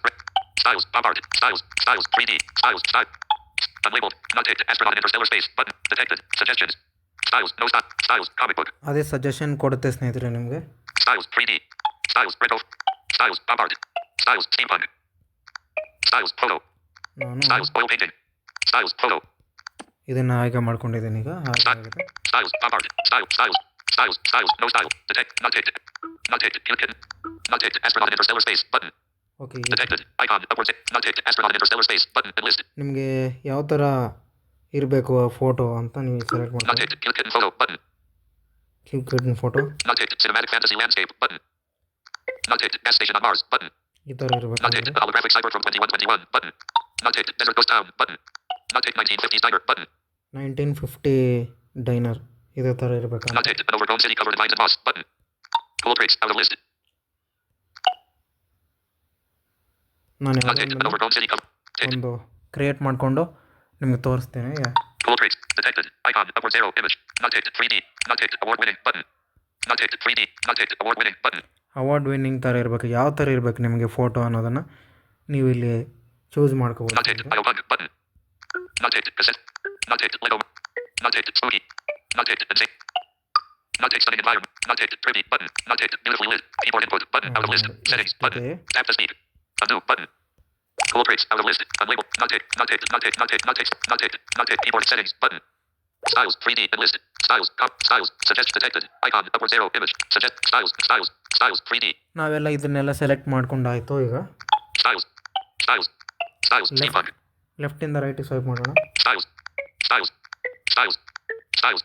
Styles. Pop art. Styles. Styles. 3D. Styles. Style. Unlabeled. Not taped. Astronaut in interstellar space. Button. Detected. Suggestions. Styles. No stop. Styles. Comic book. ಅದೇ suggestion ಕೊಡುತ್ತೆ ಸ್ನೇಹಿತರೆ ನಿಮಗೆ. Styles. 3D. Styles. Retro. Styles. Pop art. Styles. Steampunk. Styles. Photo. ನಾನು Styles. Oil painting. Styles. Photo. ಇದನ್ನು ಆಯ್ಕೆ ಮಾಡ್ಕೊಂಡಿದ್ದೀನಿ ಈಗ. ಹಾಗೆ ಆಗಿದೆ. Styles. Pop art. Styles. Styles. Styles. Styles. No style. Detect. Not taped. Not taped. Hidden. Not taped. Astronaut in interstellar space. Button. Okay, Detected. Icon. Upwards. Not taped. Astronaut in interstellar space. Button. Enlisted. ನಿಮಗೆ ಯಾವ ಥರ ಇರಬೇಕು ಆ photo ಅಂತ ನೀವು select Not ಮಾಡ್ಕೊಳ್ಳಿ. taped. Hidden photo. Button. Click ಕಟ್ಟಿನ photo Not taped. Cinematic fantasy landscape. Button. Not taped. Gas station on Mars. Button. ಈ ಥರ ಇರಬೇಕು. Not taped. Holographic cyber from 2121. Button. Not taped. Desert ghost town. Button. Not taped. 1950s diner. Button. 1950 ಡೈನರ್, ಇದೇ ಥರ ಇರಬೇಕು. Not taped. An overgrown city covered in vines and moss. Button. Cool tricks. Out of list. ನಾನು Not taped. An overgrown city covered. Taped. ಒಂದು create ಮಾಡಿಕೊಂಡು ನಿಮಗೆ ತೋರಿಸ್ತೇನೆ. Cool tricks. Detected. Icon. Upwards arrow. Image. Not taped. 3D. Not taped. Award winning. Button. Not taped. 3D. Not taped. Award winning. Button. Award winning ಥರ ಇರಬೇಕು. ಯಾವ ಥರ ಇರಬೇಕು ನಿಮಗೆ ಫೋಟೋ ಅನ್ನೋದನ್ನು ನೀವು ಇಲ್ಲಿ ಚೂಸ್ ಮಾಡ್ಕೋಬೋದು. Not taped. Biobug. Button. Not taped. Cassette. Not taped. Lego. Not taped. Spooky. Not taped. Insane. Not taped. Stunning environment. Not taped. Pretty. Button. Not taped. Beautifully lit. Keyboard input. Button. Out of list. Settings. Button. Tap to speak. Undo. Button. Cool tricks. Out of list. Unlabeled. Not taped. Not taped. Not taped. Not taped. Not taped. Not taped. Not taped. Keyboard settings. Button. Styles. 3D. Enlisted. Styles. Styles. Suggest. Detected. Icon. Upwards arrow. Image. Suggest. Styles. Styles. Styles. 3D. ನಾವೆಲ್ಲ ಇದನ್ನೆಲ್ಲ select ಮಾಡ್ಕೊಂಡಾಯಿತು. ಈಗ Styles. Styles. Styles. Steampunk. ಲೆಫ್ಟಿಂದ ರೈಟಿಗೆ swipe ಮಾಡೋಣ. Styles. Styles. Styles. Styles.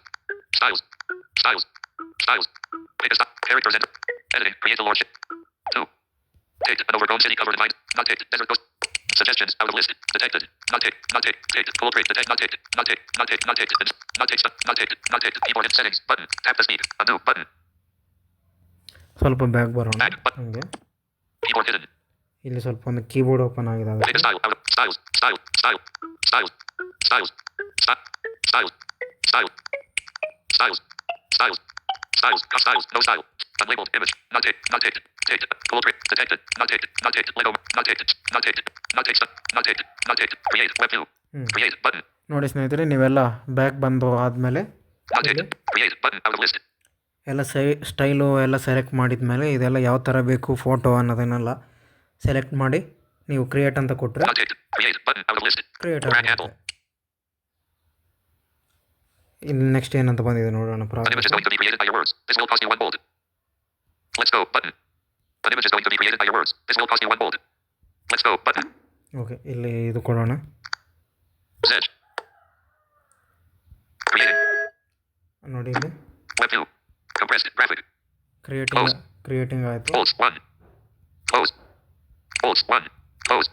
Styles. Styles. Styles. Pick a style. Characters enter. Editing. Create a lordship. 2. Taped. An overgrown city covered in vines. Not taped. Desert ghost. Suggestions. Out of list. Detected. Not taped. Not taped. Taped. Cool trick. Detect. Not taped. Not taped. Not taped. Not taped. Not taped. Not taped. Not taped. Keyboard in settings. Button. Tap to speak. Undo. Button. ಸ್ವಲ್ಪ back ಬರೋಣ. Back. Button. ಹಂಗೆ Keyboard hidden. ಇಲ್ಲಿ ಸ್ವಲ್ಪ ಒಂದು keyboard open ಆಗಿದೆ Take a ಅದಕ್ಕೆ. style out of styles. Style. Style. Styles. Styles. Styles. Styles. Styles. Styles. Styles. Styles. Cut styles. No style. Unlabeled image. Not ticked. Not ticked. Ticked. Full trick. Detected. Not ticked. Not ticked. Lego. Not ticked. Not ticked. Not ticked. Not ticked. Not ticked. Create. Web view. Create. Button. ನೋಡಿ ಸ್ನೇಹಿತರೆ, ನೀವೆಲ್ಲ back ಬಂದು ಆದಮೇಲೆ Not ticked. Create. Button. Out of list. ಎಲ್ಲ style ಎಲ್ಲ select ಮಾಡಿದ ಮೇಲೆ ಇದೆಲ್ಲ ಯಾವ ಥರ ಬೇಕು ಫೋಟೋ ಅನ್ನೋದನ್ನೆಲ್ಲ ಸೆಲೆಕ್ಟ್ ಮಾಡಿ ನೀವು ಕ್ರಿಯೇಟ್ ಅಂತ ಕೊಟ್ಟರೆ Not ticked. Create. Button. Out of list. Create Drag ಆಗುತ್ತೆ. handle. ಇನ್ನು ನೆಕ್ಸ್ಟ್ ಏನಂತ ಬಂದಿದೆ ನೋಡೋಣ. An image is problem going to be created by your words. This will cost you 1 gold. Let's go. Button. An image is going to be created by your words. This will cost you 1 gold. Let's go. Button. Okay, ಇಲ್ಲಿ ಇದು ಕೊಡೋಣ. Zedge. Creating. ನೋಡಿ ಇಲ್ಲಿ Web view. Compressed graphic. Creating ಆಯಿತು. Bolts 1. Close. Bolts 1. Close.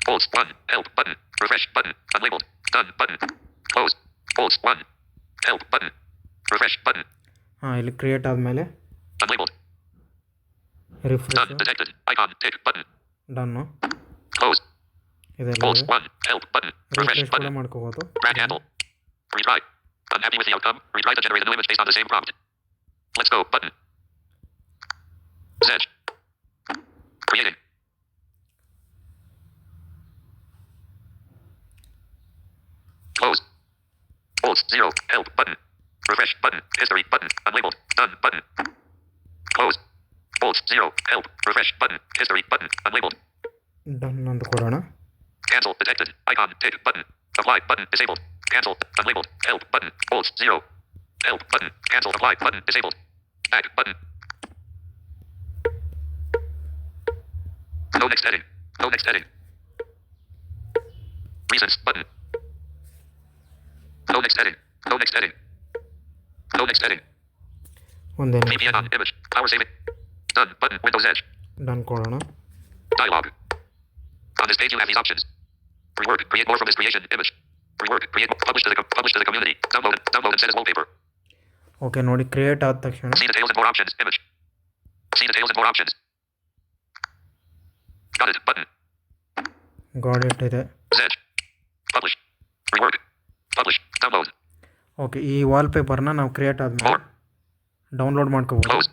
Bolts 1. Help button. Refresh button. Unlabeled. Done button. Close. Bolts 1. Help button. Refresh button. ಹಾಂ, ಇಲ್ಲಿ create ಆದಮೇಲೆ Unlabeled. Refresh, Done detected. Icon tick button. ಡನ್ನು, Close. ಇದೆಲ್ಲ Bolts 1. Help button. Refresh refresh ಕೂಡ button. ಮಾಡ್ಕೋಬೋದು. Drag handle. Retry. Unhappy with the outcome? Retry to generate a new image based on the same prompt. Let's go button. Zedge. Creating. Close. Bolts 0. Help button. Refresh button. History button. Unlabeled. Done button. Close. Bolts 0. Help. Refresh button. History button. Unlabeled. Done ಅಂತ ಕೊಡೋಣ. Cancel detected. Icon tick button. Apply button disabled. Cancel. Unlabeled. Help button. Bolts 0. Help button. Cancel. Apply button disabled. Back button. No next heading. No next heading. Reasons button. No next heading. No next heading. No next heading. ಒಂದೇನು VPN on image. Power saving. Done button. Windows Edge. Done ಕೊಡೋಣ. Dialog. On this page you have these options. Rework. Create more from this creation image. Rework. Create. Publish to the community. Download and set as wallpaper. Okay, ನೋಡಿ create ಆದ ತಕ್ಷಣ See details and more options. Image. See details and more options. Got it. Button. God it ಇದೆ. Zedge. Publish. Rework. Publish. Download. Okay, ಈ ವಾಲ್ಪೇಪರ್ನ ನಾವು create ಆದಮೇಲೆ More. Download ಮಾಡ್ಕೋಬೋದು. Close.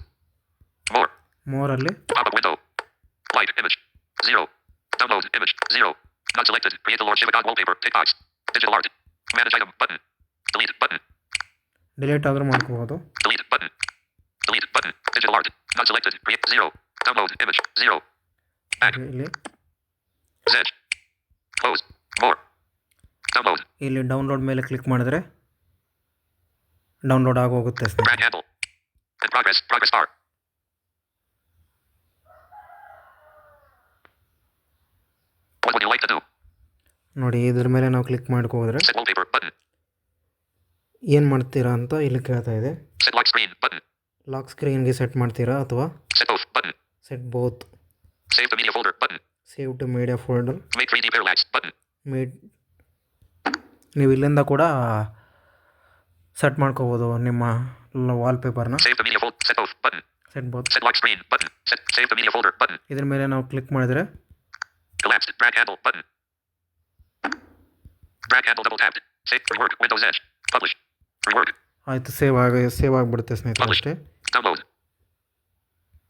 More. ಮೋರಲ್ಲಿ Pop-up window. Light image. 0. Download image. 0. Not selected. Create the Lord Shiva God wallpaper. Tick box. Digital art. Manage item. Button. Delete. Button. Delete ಆದರೂ ಮಾಡ್ಕೋಬೋದು. Delete. Button. Delete. Button. Digital art. Not selected. Create. 0. Download image. 0. Back. ಇಲ್ಲಿ Zedge. Close. More. Download. ಇಲ್ಲಿ download ಮೇಲೆ click ಮಾಡಿದ್ರೆ download ಆಗೋಗುತ್ತೆ ಸ್ನೇಹಿತರೆ. Drag handle. And progress. Progress bar. What would you like to do? ನೋಡಿ, ಇದ್ರ ಮೇಲೆ ನಾವು ಕ್ಲಿಕ್ ಮಾಡ್ಕೋದ್ರೆ Set wallpaper. Button. ಏನು ಮಾಡ್ತೀರಾ ಅಂತ ಇಲ್ಲಿ ಕೇಳ್ತಾ ಇದೆ. Set lock screen. Button. Lock ಸ್ಕ್ರೀನ್ಗೆ ಸೆಟ್ ಮಾಡ್ತೀರಾ ಅಥವಾ Set both. Button. Set both. Save the media folder. Button. Save to media folder. Make 3D parallax. Button. ನೀವು ಇಲ್ಲಿಂದ ಕೂಡ ಸೆಟ್ ಮಾಡ್ಕೋಬೋದು ನಿಮ್ಮ ವಾಲ್ಪೇಪರ್ನ. Save the media folder. Set both. Button. Set both. Set lock screen. Button. Save the media folder. Button. ಇದ್ರ ಮೇಲೆ ನಾವು click ಮಾಡಿದ್ರೆ Collapsed. Drag handle. Button. Drag handle double tapped. Save. Rework. Windows Edge. Publish. Rework. ಆಯಿತು, save ಆಗಿಬಿಡುತ್ತೆ ಸ್ನೇಹಿತರೆ ಅಷ್ಟೇ. Download.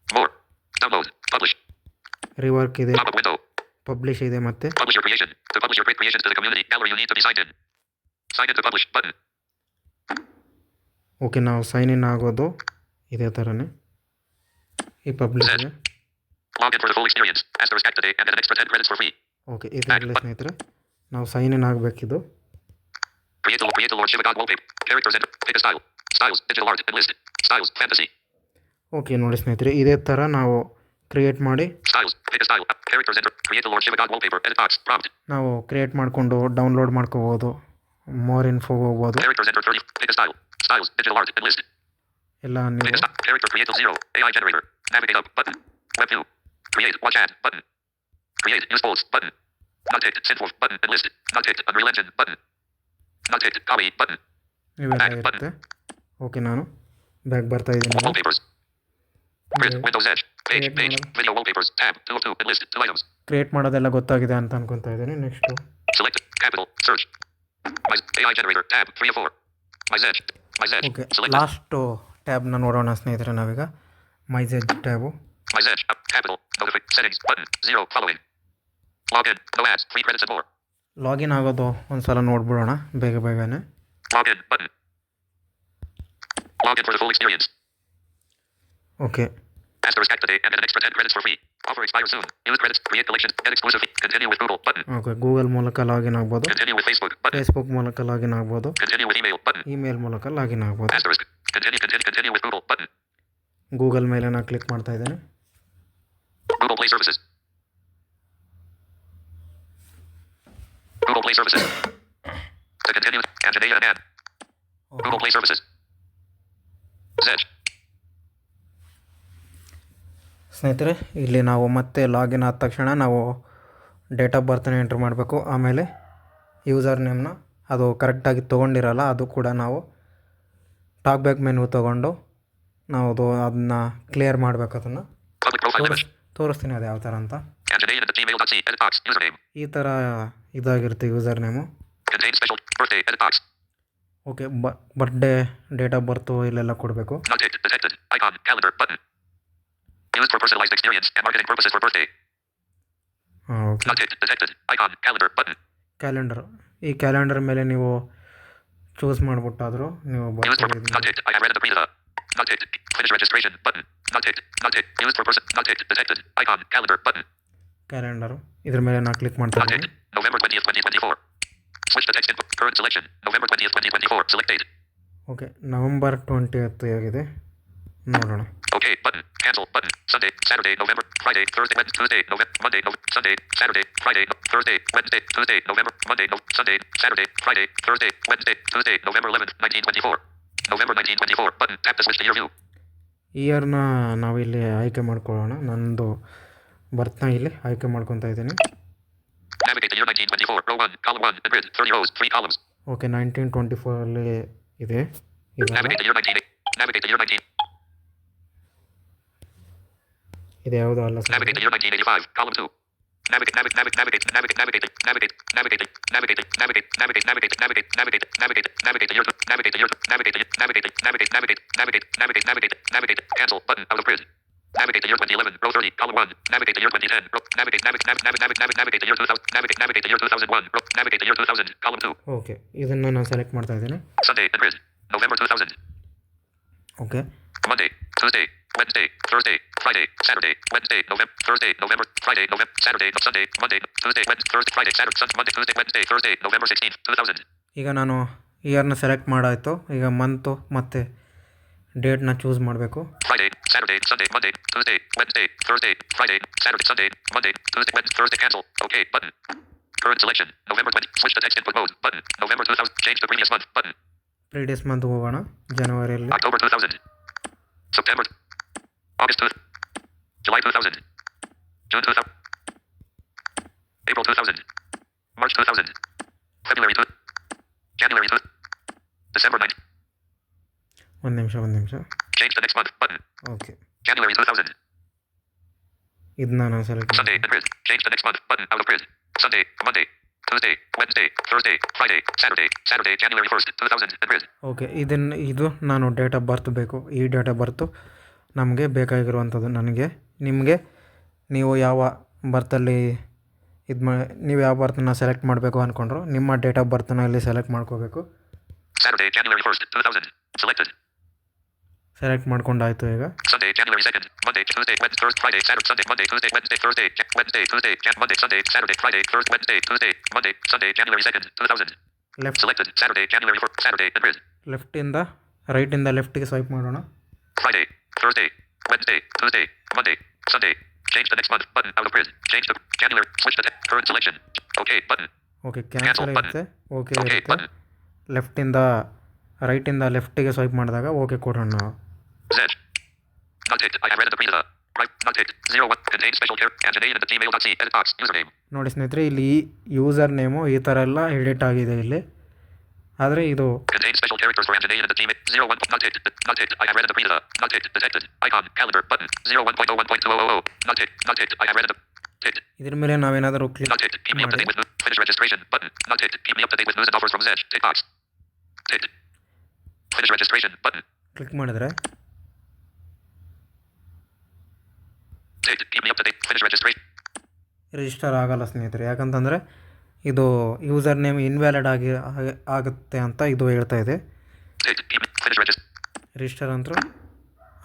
More. Download. Publish. Rework ಇದೆ, Pop-up window. Publish ಇದೆ, ಮತ್ತು Publish your creation. To publish your great creations to the community gallery, you need to be signed in. Sign in to publish. Button. Okay, ನಾವು sign ಇನ್ ಆಗೋದು ಇದೇ ಥರನೇ ಈ ಪಬ್ಲಿಷ್ಗೆ. Log in for the full experience. Asterisk act today and get an extra 10 credits for free. Okay, ಇದರಲ್ಲಿ ಸ್ನೇಹಿತರೆ ನಾವು sign in ಆಗಬೇಕಿದು. Create the Lord Shiva God wallpaper. Characters enter. Pick a style. Styles. Digital art. Enlist. Styles. Fantasy. Okay, ನೋಡಿ ಸ್ನೇಹಿತರೆ, ಇದೇ ಥರ ನಾವು create ಮಾಡಿ Styles. Pick a style. Characters enter. Create the Lord Shiva God wallpaper. Edit box. Prompt. ನಾವು create ಮಾಡಿಕೊಂಡು download ಮಾಡ್ಕೋಬೋದು. More ಇನ್ಫೋಗೆ ಹೋಗ್ಬೋದು. Characters enter 30. Pick a style. Styles. Digital art. Enlist. ಎಲ್ಲ Pick ನೀವು a style. Character create 0. AI generator. Navigate up. Button. Web view. Create. Watch ad. Button. Create. Use polls. Button. Not ticked. Send for. Button. Enlist. Not ticked. Unreal Engine. Button. Not ticked. Copy. Button. ಇವೆಲ್ಲ ಇರುತ್ತೆ. Okay, ನಾನು back ಬರ್ತಾ ಇದ್ದೀನಿ. Wallpapers. Grid. Windows Edge. Page. Create Page. model. Video wallpapers. Tab. 2 of 2. Enlist. 2 items. Create ಮಾಡೋದೆಲ್ಲ ಗೊತ್ತಾಗಿದೆ ಅಂತ ಅನ್ಕೊತಾ ಇದ್ದೀನಿ. Next Select capital search. My AI generator tab 3 of 4. My Zedge. Okay Selected. Last ಟ್ಯಾಬ್ನ ನೋಡೋಣ ಸ್ನೇಹಿತರೆ ನಾವೀಗ. My Zedge tab. My Zedge up capital settings button 0 following. Login no ads 3 credits and more. Login ಆಗೋದು ಒಂದು ಸಲ ನೋಡ್ಬಿಡೋಣ ಬೇಗನೆ. Login button. Login for the full experience. Okay Asterisk activate and get an extra 10 credits for free. Offer expires soon. Use credits. Create collection. Get exclusive. Continue with Google button. Okay Google ಮೂಲಕ login ಆಗ್ಬೋದು, Continue with Facebook button. Facebook ಮೂಲಕ login ಆಗ್ಬೋದು, Continue with email button. Email ಮೂಲಕ login ಆಗ್ಬೋದು. Asterisk. Continue with Google button. Google ಮೇಲೆ ನಾನು click ಮಾಡ್ತಾ ಇದ್ದೇನೆ. Google Play Services. Google Play Services. To continue, Antonia and Ann. Google Play Services. Zedge. ಸ್ನೇಹಿತರೆ ಇಲ್ಲಿ ನಾವು ಮತ್ತೆ ಲಾಗಿನ್ ಆದ ತಕ್ಷಣ ನಾವು ಡೇಟ್ ಆಫ್ ಬರ್ತನ್ನ ಎಂಟ್ರ್ ಮಾಡಬೇಕು. ಆಮೇಲೆ ಯೂಸರ್ ನೇಮ್ನ ಅದು ಕರೆಕ್ಟಾಗಿ ತೊಗೊಂಡಿರಲ್ಲ, ಅದು ಕೂಡ ನಾವು ಟಾಕ್ ಬ್ಯಾಕ್ ಮೆನು ತೊಗೊಂಡು ನಾವು ಅದನ್ನ ಕ್ಲಿಯರ್ ಮಾಡಬೇಕು. ಅದನ್ನು Public profile image. ತೋರಿಸ್ತೀನಿ ಅದು ಯಾವ ಥರ ಅಂತ. Antonia@gmail.c. Edit box. Username. ಈ ಥರ ಇದಾಗಿರುತ್ತೆ user name. Contains special birthday. Edit box. Okay birthday date of birth ಇಲ್ಲೆಲ್ಲ ಕೊಡಬೇಕು. Not ticked. Detected. Icon. Calendar button. Used for personalized experience and marketing purposes for birthday. ಹಾಂ okay Not ticked. Detected. Icon. Calendar button. Calendar, ಈ calendar ಮೇಲೆ ನೀವು choose ಮಾಡಿಬಿಟ್ಟಾದರೂ ನೀವು Used for. ಬರ್ತೀವಿ. Not ticked. I have read the Prida. Not ticked. Finish registration button. Not ticked. Not ticked. Used for person. Not ticked. Detected. Icon. Calendar button. Calendar ಇದ್ರ ಮೇಲೆ ನಾನು click ಮಾಡ್ತಾ Not ಇದ್ದೀನಿ. ticked. November 20th, 2024. Switch to text input. Current selection. November 20th, 2024. Select date. Okay November 20 ಆಗಿದೆ, ನೋಡೋಣ. Okay button. Cancel button. Sunday, Saturday, November, Friday, Thursday, Wednesday, Tuesday, November, Monday, Sunday, Saturday, Friday, Thursday, Wednesday, Tuesday, November, Monday, Sunday, Saturday, Friday, Thursday, Wednesday, Tuesday, November 11th, 1924. November 1924 button. Tap to switch to year view. ಇಯರ್ನ ನಾವಿಲ್ಲಿ ಆಯ್ಕೆ ಮಾಡ್ಕೊಳ್ಳೋಣ. ನಂದು ಬರ್ತ್ನ ಇಲ್ಲಿ ಆಯ್ಕೆ ಮಾಡ್ಕೊತಾ ಇದ್ದೀನಿ. Navigate the year 1924. Row 1, column 1, and grid. 30 rows, 3 columns. Okay 1924ಅಲ್ಲಿ ಇದೆ ಇವಾಗ. Navigate the year 19. Navigate the year 19. ಇದು ಯಾವುದು ಅಲ್ಲ sir. Navigate the year 1985. Column 2. Navigate the year cancel button out of grid. Navigate the year 2011, row 30, column 1. Navigate the year 2010, navigate the year 2000, navigate the year 2001, navigate the year 2000, column 2. Okay ಇದನ್ನು ನಾನು select ಮಾಡ್ತಾ ಇದ್ದೀನಿ. Sunday and grid. November 2000. Okay Monday, Tuesday, Wednesday, Thursday, Friday, Saturday, Wednesday, November, Thursday, November, Friday, November, Saturday, Sunday, Monday, Tuesday, Wednesday, Thursday, Friday, Saturday, Sunday, Monday, Tuesday, Wednesday, Thursday, November 16th, 2000. ಈಗ ನಾನು ಇಯರ್ನ select ಮಾಡಾಯಿತು. ಈಗ month ಮತ್ತು ಡೇಟ್ನ choose ಮಾಡಬೇಕು. Friday, Saturday, Sunday, Monday, Tuesday, Wednesday, Thursday, Friday, Saturday, Sunday, Monday, Tuesday, Wednesday, Thursday, cancel. Okay button. Current selection. November 20. Switch to text input mode button. November 2000. Change the previous month button. Previous month ಹೋಗೋಣ. ಜನವರಿಯಲ್ಲಿ October 2000. September. August 2000. July 2000. June 2000. April 2000. March 2000. February 2000. January 2000. December 9th. ಒಂದು ನಿಮಿಷ. Change the next month button. Okay January 2000. ಇದನ್ನ ನಾನು select Sunday and grid. Change the next month button out of grid. Sunday, Monday, Tuesday, Wednesday, Thursday, Friday, Saturday, January 1st, 2000 and grid. Okay ಇದು ನಾನು date of birth ಬೇಕು. ಈ date of birth ನಮಗೆ ಬೇಕಾಗಿರುವಂಥದ್ದು. ನನಗೆ ನಿಮಗೆ ನೀವು ಯಾವ ಬರ್ತಲ್ಲಿ ನೀವು ಯಾವ ಬರ್ತನ್ನ ಸೆಲೆಕ್ಟ್ ಮಾಡಬೇಕು ಅಂದ್ಕೊಂಡ್ರು ನಿಮ್ಮ ಡೇಟ್ ಆಫ್ ಬರ್ತನ್ನ ಇಲ್ಲಿ ಸೆಲೆಕ್ಟ್ ಮಾಡ್ಕೋಬೇಕು. Saturday, January 1st, 2000. Selected. Select ಮಾಡ್ಕೊಂಡಾಯ್ತು. ಈಗ Sunday, January 2nd. Monday, Tuesday, Wednesday, Thursday, Friday, Saturday, Sunday, Monday, Tuesday, Wednesday, Thursday, Wednesday, Tuesday, Monday, Sunday, Saturday, Friday, Thursday, Wednesday, Tuesday, Monday, Sunday, January 2nd, 2000. Left Selected. Saturday, January 4th, Saturday, and grid. ಲೆಫ್ಟಿಂದ ರೈಟಿಂದ ಲೆಫ್ಟಿಗೆ swipe ಮಾಡೋಣ. Friday, Thursday, Wednesday, Tuesday, Monday, Sunday. Change the next month button out of grid. Change the January. Switch to current selection. Okay button. Okay cancel ಇರುತ್ತೆ. Okay Okay ಇರುತ್ತೆ. button. ಲೆಫ್ಟಿಂದ ರೈಟಿಂದ ಲೆಫ್ಟಿಗೆ swipe ಮಾಡಿದಾಗ okay ಕೊಡೋಣ ನಾವು. Z. Not ticked. I have read the Prida. Right. Not ticked. 01. Contains special care. Antonia@gmail.c. Edit box. Username. ನೋಡಿ ಸ್ನೇಹಿತರೆ ಇಲ್ಲಿ ಯೂಸರ್ ನೇಮು ಈ ಥರ ಎಲ್ಲ ಎಡಿಟ್ ಆಗಿದೆ ಇಲ್ಲಿ. ಆದರೆ ಇದು Contains special characters for Antonia@gmail. 01. Not ticked. Not ticked. I have read the Prida. Not ticked. Detected. Icon. Calendar. Button. 01.01.2000. Not ticked. Not ticked. I have read the Ticked. ಇದ್ರ ಮೇಲೆ ನಾವೇನಾದರೂ click Not ticked. Keep me up to ಮಾಡಿ date with finish registration button. Not ticked. Keep me up to date with news and offers from Zedge. Tick box. Ticked. Finish registration button. Click ಮಾಡಿದ್ರೆ Ticked. Keep me up to date. Finish registration. Register ಆಗಲ್ಲ ಸ್ನೇಹಿತರೆ, ಯಾಕಂತಂದರೆ ಇದು user name invalid ಆಗುತ್ತೆ ಅಂತ ಇದು ಹೇಳ್ತಾ ಇದೆ. Ticked. Keep me. Finish registration. Register ಅಂತೂ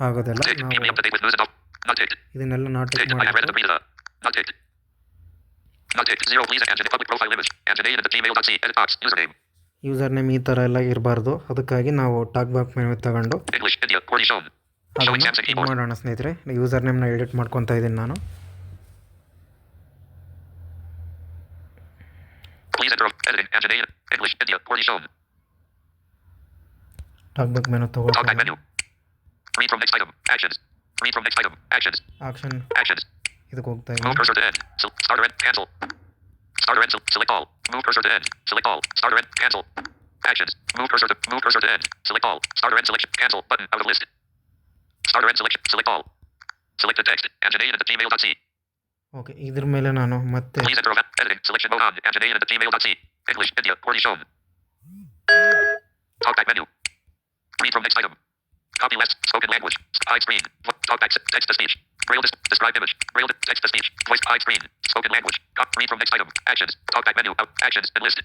ಆಗೋದಿಲ್ಲ. Ticked. Keep me ನಾವು up to date with news and offers. Not ticked. ಇದನ್ನೆಲ್ಲ ನಾವು tick Ticked. I have read the ಮಾಡಬೇಕು. reader. Not ticked. Not ticked. 0 please. Anjanae public profile image. Anjanae at gmail.c. Edit box. Username. User name ಈ ಥರ ಎಲ್ಲ ಇರಬಾರ್ದು, ಅದಕ್ಕಾಗಿ ನಾವು talk back menu ತಗೊಂಡು English. India. QWERTY shown. Showing ಅದನ್ನು Samsung ಇದು keyboard. ಮಾಡೋಣ ಸ್ನೇಹಿತರೆ. ಯೂಸರ್ ನೇಮ್ನ ಎಡಿಟ್ ಮಾಡ್ಕೊತಾ ಇದ್ದೀನಿ ನಾನು. Please enter. Editing. Anjanae. English. India. QWERTY shown. Talk back menu Talk back ತಗೊಳ್ತೀನಿ. menu. Read from next item. Actions. Read from next item. Actions. Action Actions. ಇದಕ್ಕೆ ಹೋಗ್ತಾ Move ಇದ್ದೀನಿ. cursor to end. Starter end. Cancel. Starter end. Select all. Move cursor to end. Select all. Starter end. Cancel. Actions. Move cursor to end. Select all. Starter end selection. Cancel button out of list. Starter end selection. Select all. Select the text. Anjanae at gmail.c. Okay, ಇದ್ರ ಮೇಲೆ ನಾನು ಮತ್ತೆ Please enter. Editing. Selection mode on. Anjanae at gmail.c. English. India. QWERTY shown. Talk back menu. Read from next item. Copy last spoken language. Hide screen. Talk back. Text to speech. Braille describe image. Braille text to speech. Voice hide screen. Spoken language. Read from next item. Actions. Talk back menu. Out. Actions and list.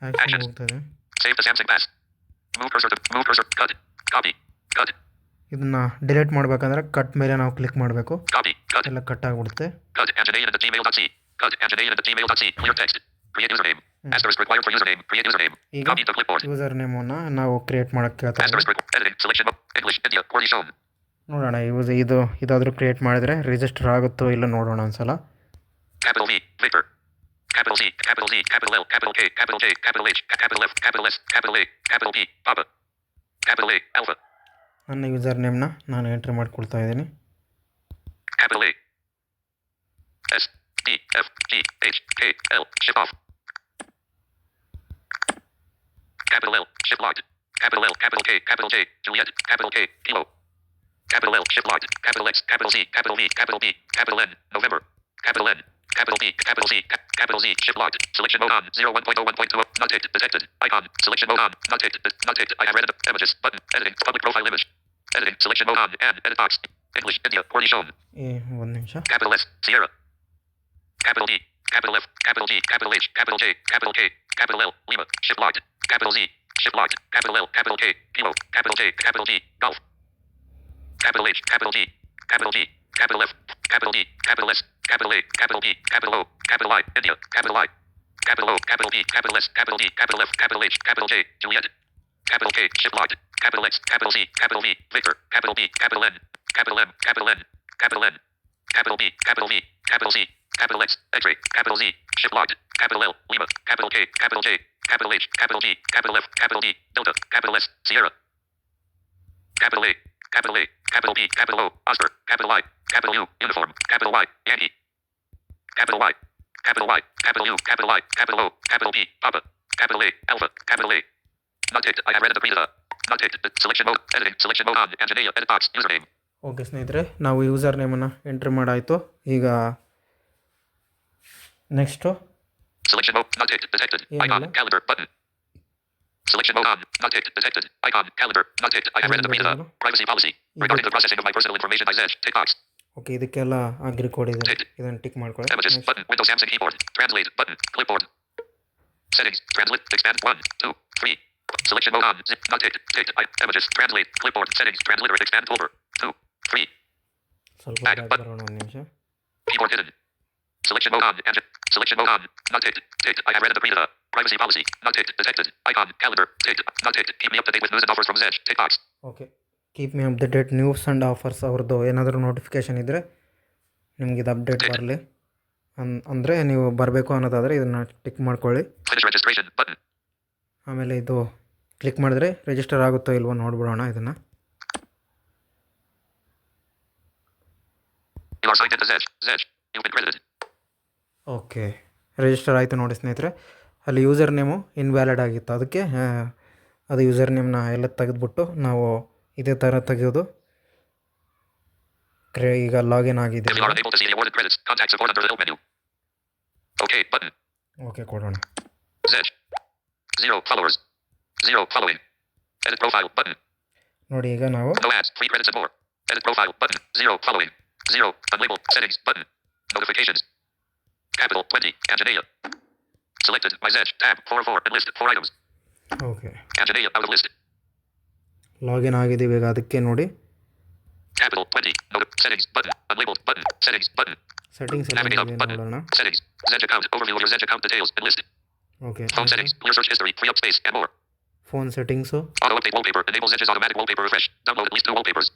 Action Actions. ಹೋಗ್ತಾ ಇದೆ. Save the Samsung Pass. Move cursor. Cut. Copy. Cut. ಇದನ್ನ delete ಮಾಡಬೇಕಂದ್ರೆ cut ಮೇಲೆ ನಾವು click ಮಾಡಬೇಕು, Copy. Cut. ಎಲ್ಲ cut ಆಗಿಬಿಡುತ್ತೆ. Cut. Anjanae at gmail.c. Cut. Anjanae at gmail.c. Clear text. Create username. Asterisk required for username. Create username. ಈಗ Copy to clipboard. User ನೇಮನ್ನು ನಾವು create ಮಾಡೋಕ್ಕೆ ಕೇಳ್ತಾ ಇದ್ದೀವಿ. Asterisk editing. Selection mode. English. India. QWERTY shown. ನೋಡೋಣ ಇದಾದರೂ create ಮಾಡಿದರೆ register ಆಗುತ್ತೋ ಇಲ್ಲ ನೋಡೋಣ ಒಂದ್ಸಲ. Capital V. Victor. Capital Z. Capital Z. Capital L. Capital K. Capital J. Capital H. Capital F. Capital S. Capital A. Capital P. Papa. Capital A. Alpha. ನನ್ನ user ನೇಮ್ನ ನಾನು entry ಮಾಡ್ಕೊಳ್ತಾ ಇದ್ದೀನಿ. Capital A. S. D. F. G. H. K. L. Ship off. Capital L. Ship locked. Capital L. Capital K. Capital J. Juliet. Capital K. Kilo. Capital L. Ship locked. Capital X. Capital Z. Capital V. Capital B. Capital N. November. Capital N. Capital B. Capital Z. Capital Z. Ship locked. Selection mode on. 01.01.2. Not ticked. Detected. Icon. Selection mode on. Not ticked. Not ticked. I have read images. Button. Editing. Public profile image. Editing. Selection mode on. And edit box. English. India. QWERTY shown. ಒಂದು ನಿಮಿಷ. Capital S. Sierra. Capital D. Capital F. Capital G. Capital H. Capital J. Capital K. Capital L. Lima. Ship locked. Capital Z. Ship locked. Capital L. Capital K. Kilo. Capital J. Capital G. Golf. Capital H. Capital G. Capital G. Capital F. Capital D. Capital S. Capital A. Capital B. Capital O. Capital I. India. Capital I. Capital O. Capital B. Capital S. Capital D. Capital F. Capital H. Capital J. Juliet. Capital K. Ship locked. Capital X. Capital Z. Capital V. Victor. Capital B. Capital N. Capital M. Capital N. Capital N. Capital B. Capital V. Capital Z. Capital X. X-ray. Capital Z. Ship locked. Capital L. Lima. Capital K. Capital J. Capital H. Capital G. Capital F. Capital D. Delta. Capital S. Sierra. Capital A. Capital A. Capital B. Capital O. Oscar. Capital I. Capital U. Uniform. Capital Y. Yankee. Capital Y. Capital Y. Capital U. Capital I. Capital O. Capital B. Papa. Capital A. Alpha. Capital A. Not ticked. I have read the reader. Not ticked. Selection mode. Editing. Selection mode on. Anjanae. Edit box. Username. Okay ಸ್ನೇಹಿತರೆ, ನಾವು user ನೇಮನ್ನು entry ಮಾಡಾಯಿತು. ಈಗ next Selection mode. Not ticked. Detected. Yeah, Icon. hello. Calendar. Button. Selection mode on. Not ticked. Detected. Icon. Calendar. Not ticked. I have read the reader. Privacy policy. Regarding the processing of my personal information. I Tick box. Okay, ಇದಕ್ಕೆಲ್ಲ agri code ಇದೆ, ಇದನ್ನು tick ಮಾಡ್ಕೊಳ್ಳಿ. Images. Next. Button. Windows Samsung keyboard. Translate. Button. Clipboard. Settings. Translate. Expand. 1, 2, 3. Selection mode on. Zip. Not ticked. Ticked. Images. Translate. Clipboard. Settings. Transliterate. Expand. Over. 2, 3. ಸ್ವಲ್ಪ Back back button. ಬರೋಣ ಒಂದು ನಿಮಿಷ. Keyboard hidden. Selection mode on. Selection mode on. Not ticked. Ticked. I have read the reader. Privacy policy. Not ticked. Detected. Icon. Calendar. Ticked. Not ticked. Keep me up to date with news and offers from Zedge. Tick box. Okay, keep me updated news and offers ಅವ್ರದ್ದು ಏನಾದರೂ notification ಇದ್ದರೆ ನಿಮ್ಗೆ ಇದು update ಬರಲಿ ಅಂದರೆ ನೀವು ಬರಬೇಕು ಅನ್ನೋದಾದರೆ ಇದನ್ನು ಟಿಕ್ ಮಾಡ್ಕೊಳ್ಳಿ. Finish registration button. ಆಮೇಲೆ ಇದು ಕ್ಲಿಕ್ ಮಾಡಿದ್ರೆ ರಿಜಿಸ್ಟರ್ ಆಗುತ್ತೋ ಇಲ್ವೋ ನೋಡ್ಬಿಡೋಣ ಇದನ್ನು. You are signed into Zedge. Zedge. You've been credited. Okay, register ಆಯಿತು ನೋಡಿ ಸ್ನೇಹಿತರೆ. ಅಲ್ಲಿ ಯೂಸರ್ ನೇಮು ಇನ್ವ್ಯಾಲಿಡ್ ಆಗಿತ್ತು, ಅದಕ್ಕೆ ಅದು ಯೂಸರ್ ನೇಮ್ನ ಎಲ್ಲ ತೆಗೆದುಬಿಟ್ಟು ನಾವು ಇದೇ ಥರ ತೆಗೆಯೋದು. ಈಗ ಲಾಗಿನ್ ಆಗಿದೆ. If you are unable to see the awarded credits, contact support under the help menu. OK button. Okay ಕೊಡೋಣ. Zedge. 0 followers. 0 following. Edit profile button. ನೋಡಿ ಈಗ ನಾವು No ads. Free credits and more. Edit profile button. 0 following. 0 unlabeled settings button. Notifications. Capital 20. Anjaneya. Selected by Zedge. Tab 4 and list 4 items. Okay Anjaneya out of list. Login ಆಗಿದ್ದೀವಿ ಈಗ ಅದಕ್ಕೆ ನೋಡಿ Capital 20. Settings button. Unlabeled button. Settings button. Settings ಎಲ್ಲ Navigate up ಇದೆ button. ನೋಡೋಣ. Settings. Zedge account. Overview of your Zedge account details and list. Okay Phone settings. Clear search history. Free up space and more. Phone settings Auto update wallpaper. Enable Zedge's automatic wallpaper refresh. Download at least 2 wallpapers.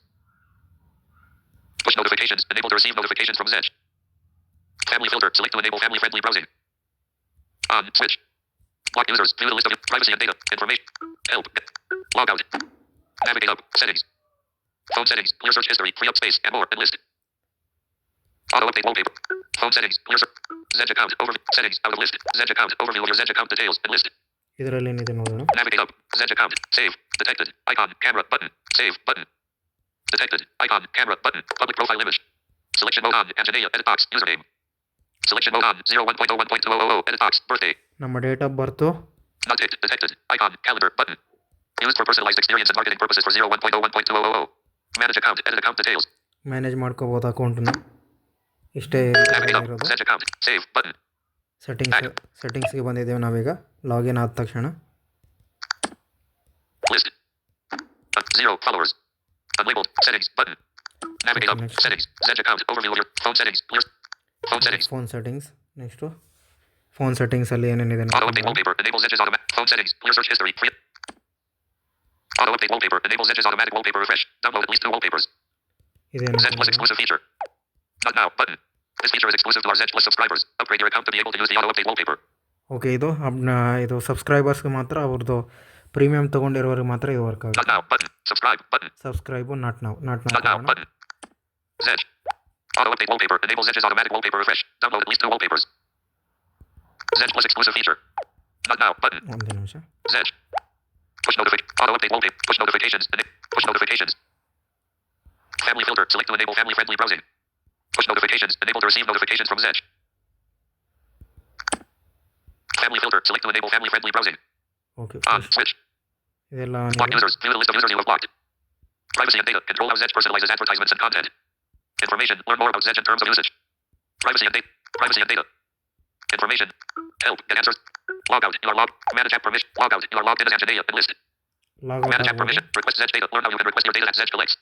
Push notifications. Enable to receive notifications from Zedge. Family filter. Select to enable family friendly browsing. On. Switch. Block users. View the list of privacy and data. Information. Help. Log out. Navigate up. Settings. Phone settings. Clear search history. Free up space and more. And list. Auto update wallpaper. Phone settings. Clear search. Zedge account. Overview. Settings. Out of list. Zedge account. Overview of your Zedge account details and list. ಇದರಲ್ಲಿ ಏನಿದೆ ನೋಡೋಣ. Navigate up. Zedge account. Save. Detected. Icon. Camera. Button. Save. Button. Detected. Icon. Camera. Button. Public profile image. Selection mode on. Anjaneya. Edit box. Username. Selection mode on. 01.01.2000. Edit box. Birthday. ನಮ್ಮ date of birth Not ticked. Detected. Icon. Calendar. Button. Used for personalized experience and marketing purposes for 01.01.2000. Manage account. Edit account details. Manage ಮಾಡ್ಕೋಬೋದು ಅಕೌಂಟನ್ನ. ಇಷ್ಟೇ Navigate up. ಇರೋದು. Zedge account. Save. Button. ಸೆಟ್ಟಿಂಗ್ಸ್ಗೆ ಬಂದಿದ್ದೇವೆ ನಾವೀಗ login ಆದ ತಕ್ಷಣ. List. 0 followers. Unlabeled. Settings. Button. Navigate up. Next. Settings. Zedge account. Overview of your phone settings. Clear. Phone settings. Phone settings next phone ಸೆಟ್ಟಿಂಗ್ಸಲ್ಲಿ ಏನೇನಿದೆ Auto update ನೋಡೋಣ. wallpaper. Enable Zedge's automatic phone settings. Clear search history. Free. Auto update wallpaper. Enable Zedge's automatic wallpaper refresh. Download at least 2 wallpapers. ಇದೇನು Zedge Plus exclusive feature. Not now. Button. This feature is exclusive to our Zedge Plus subscribers. Upgrade your account to be able to use the auto update wallpaper. Okay ಇದು ಸಬ್ಸ್ಕ್ರೈಬರ್ಸ್ಗೆ ಮಾತ್ರ ಅವ್ರದ್ದು premium ತೊಗೊಂಡಿರೋರಿಗೆ ಮಾತ್ರ ಇದು work ಆಗುತ್ತೆ. Not now. Button. Subscribe. Button. Subscribe not ನಾವು Not now. Button. Zedge. Auto update wallpaper. Enable Zedge's automatic wallpaper refresh. Download at least 2 wallpapers. Zedge Plus exclusive feature. Not now. Button. ಒಂದು ನಿಮಿಷ. Zedge. Push notification. Auto update wallpaper. Push notifications. Push notifications. Family filter. Select to enable family friendly browsing. Push notifications. Enable to receive notifications from Zedge. Family filter. Select to enable family friendly browsing. Okay On. Switch. ಇದೆಲ್ಲ Block users. View the list of users you have blocked. Privacy and data. Control how Zedge personalizes advertisements and content. Information. Learn more about Zedge in terms of usage. Privacy and data. Privacy and data. Information. Help. Get answers. Log out. You are logged. Manage app permission. Log out. You are logged in as Anjaneya and listed. Log Manage app out permission. Request Zedge data. Learn how you can request your data that Zedge collects.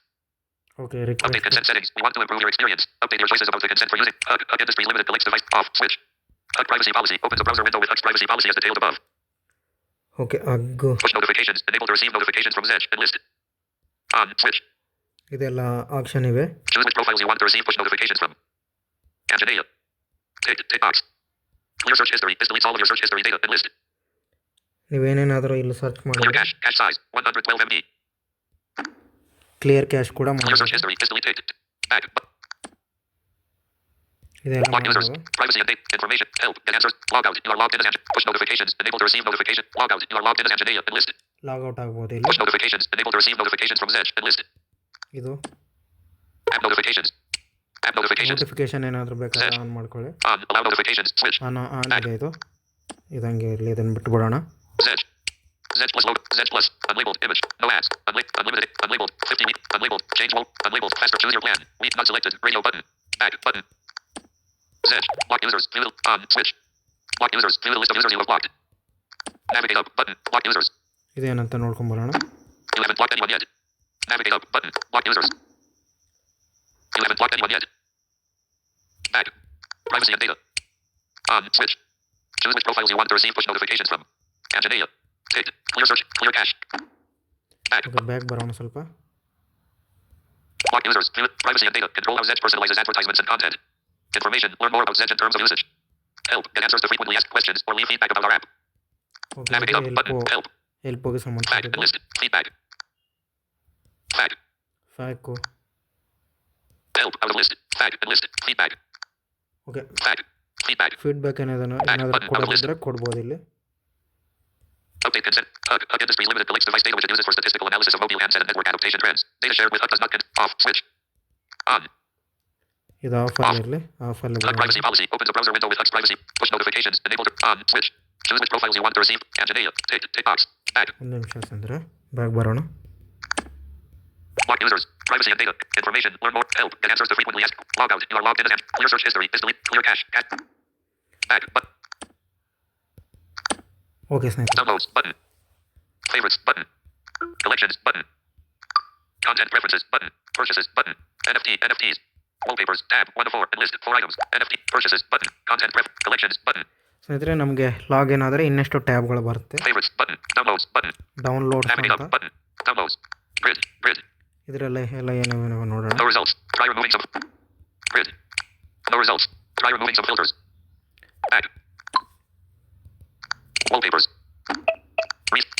Okay Update request consent settings. We want to improve your experience. Update your choices about the consent for using Hug Industries Limited collects device off. Switch. Hug privacy policy. Open the browser window with Hug's privacy policy as detailed above. Okay ಅಗ್ಗು Push notifications. Enable to receive notifications from Zedge and listed. On. Switch. ಇದೆಲ್ಲ option ಇವೆ. Choose which profiles you want to receive push notifications from. Anjaneya. Tick box. Clear search history. This deletes all of your search history data and list. ನೀವೇನೇನಾದರೂ ಇಲ್ಲಿ search Clear ಮಾಡಿ cache. Cache size. 112 MB. Clear cash ಕೂಡ Clear search ಮಾಡಿ history. This delete tick. Back. ಇದೆಲ್ಲ Block users. ಮಾಡಿದ್ದೇವೆ. Privacy and data. Information. Help. Get answers. Log out. You are logged in as Anjaneya. Push notifications. Enable to receive notification. Log out. You are logged in as Anjaneya and listed. Log out ಆಗ್ಬೋದು ಇಲ್ಲಿ. Push notifications. Enable to receive notifications from Zedge and listed. ಇದು App notifications. App notifications. Notification ಏನಾದರೂ ಬೇಕಾದ್ರೆ on ಮಾಡ್ಕೊಳ್ಳಿ. On. Allow notifications. Switch. On ಇದೆ ಇದು. ಇದಂಗೆ ಇರಲಿ, ಇದನ್ನು ಬಿಟ್ಬಿಡೋಣ. Zedge. Zedge Plus logo. Zedge Plus. Unlabeled image. No ads. Unlimited. Unlabeled. 50 week. Unlabeled. Change mode. Unlabeled. Faster. Choose your plan. Week not selected. Radio button. Back button. Zedge. Block users. View the on. Switch. Block users. View the list of users you have blocked. Navigate up button. Block users. ಇದೇನಂತ ನೋಡ್ಕೊಂಬರೋಣ. You haven't blocked anyone yet. Navigate up button. Block users. You haven't blocked anyone yet. Back. Privacy and data. On. Switch. Choose which profiles you want to receive push notifications from. Anjaneya. Ticked. Clear search. Clear cache. Back. Okay back ಬರೋಣ ಸ್ವಲ್ಪ. Block users. View privacy and data. Control how Zedge personalizes advertisements and content. Information. Learn more about Zedge in terms of usage. Help. Get answers to frequently asked questions or leave feedback about our app. Okay Navigate up button. Help. ಹೆಲ್ಪ್ಗೆ Back. ಸಂಬಂಧಪಟ್ಟಿದ್ದು List. Feedback. Back. ಫ್ಯಾಕು. Help. Out of list. Back. And list. Feedback. Okay Back. Feedback. Feedback ಏನಾದರೂ ಕೊಡೋದಿದ್ರೆ ಕೊಡ್ಬೋದು ಇಲ್ಲಿ. Update consent. Hug Industries Limited collects device data which it uses for statistical analysis of mobile handset and network adaptation trends. Data shared with Hug does not off. Switch. On. ಇದು ಆಫಲ್ಲಿ ಇರಲಿ. ಆಫಲ್ಲಿ Hug privacy policy. Opens a browser window with Hug's privacy. Push Notifications enabled. On. Switch. Choose which profiles you want to receive. Anjanea. Tick box. Back. ಒಂದು ನಿಮಿಷ ಅಂದರೆ bag ಬರೋಣ. Lock users. Privacy and data. Information. Learn more. Help. Get answers to frequently asked. Log out. You are logged in as clear search history. Is delete. Clear cache. Back. Button. Okay ಸ್ನೇಹಿತರೆ, Downloads. Button. Favorites. Button. Collections. Button. Content preferences. Button. Purchases. Button. NFTs. Wallpapers. Tab. 1 of 4. And list 4 items. NFT. Purchases. Button. Content collections. Button. ಸ್ನೇಹಿತರೆ ನಮಗೆ login ಆದರೆ ಇನ್ನೆಷ್ಟು ಟ್ಯಾಬ್ಗಳು ಬರುತ್ತೆ. Favorites. Button. Downloads. Button. Downloads Navigate ಅಂತ up. Button. Downloads. Grid. ಇದರಲ್ಲ ಎಲ್ಲ ಏನೇನೋ ನೋಡೋಣ. No results. Try removing some. Grid. No results. Try removing some filters. Back. Wallpapers.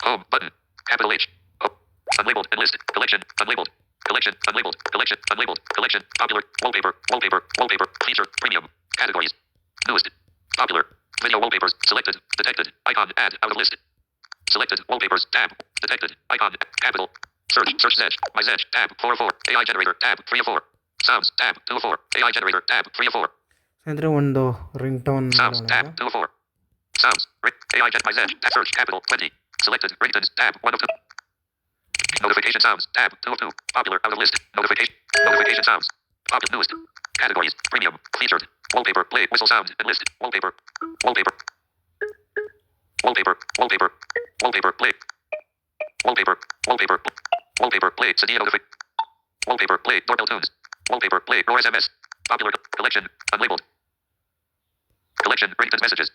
Home. Button. Capital H. Oh. Unlabeled. And list. Collection. Unlabeled. Collection. Unlabeled. Collection. Unlabeled. Collection. Popular. Wallpaper. Wallpaper. Feature. Premium. Categories. Newest. Popular. Video wallpapers. Selected. Detected. Icon. Add. Out of list. Selected. Wallpapers. Tab. Detected. Icon. Capital. Search. Zedge. My Zedge. Tab. 4 of 4. AI generator. Tab. 3 of 4. Sounds. Tab. 2 of 4. AI generator. Tab. 3 of 4. ಅಂದರೆ ಒಂದು ring tone Sounds. Tab. 2 of 4. Sounds. AI My Zedge. Search. Capital. 20. Selected. Ringtones. Tab. 1 of 2. Notification sounds. Tab. 2 of 2. Popular. Out of list. Notification sounds. Popular. Newest. Categories. Premium. Featured. Wallpaper. Play. Whistle sound. And list. Wallpaper. Wallpaper. Play. Wallpaper. Play. Sadia Wallpaper. Play. Doorbell tunes. Wallpaper. Play. Roar SMS. Popular. Collection. Unlabeled. Collection. Ringtone messages.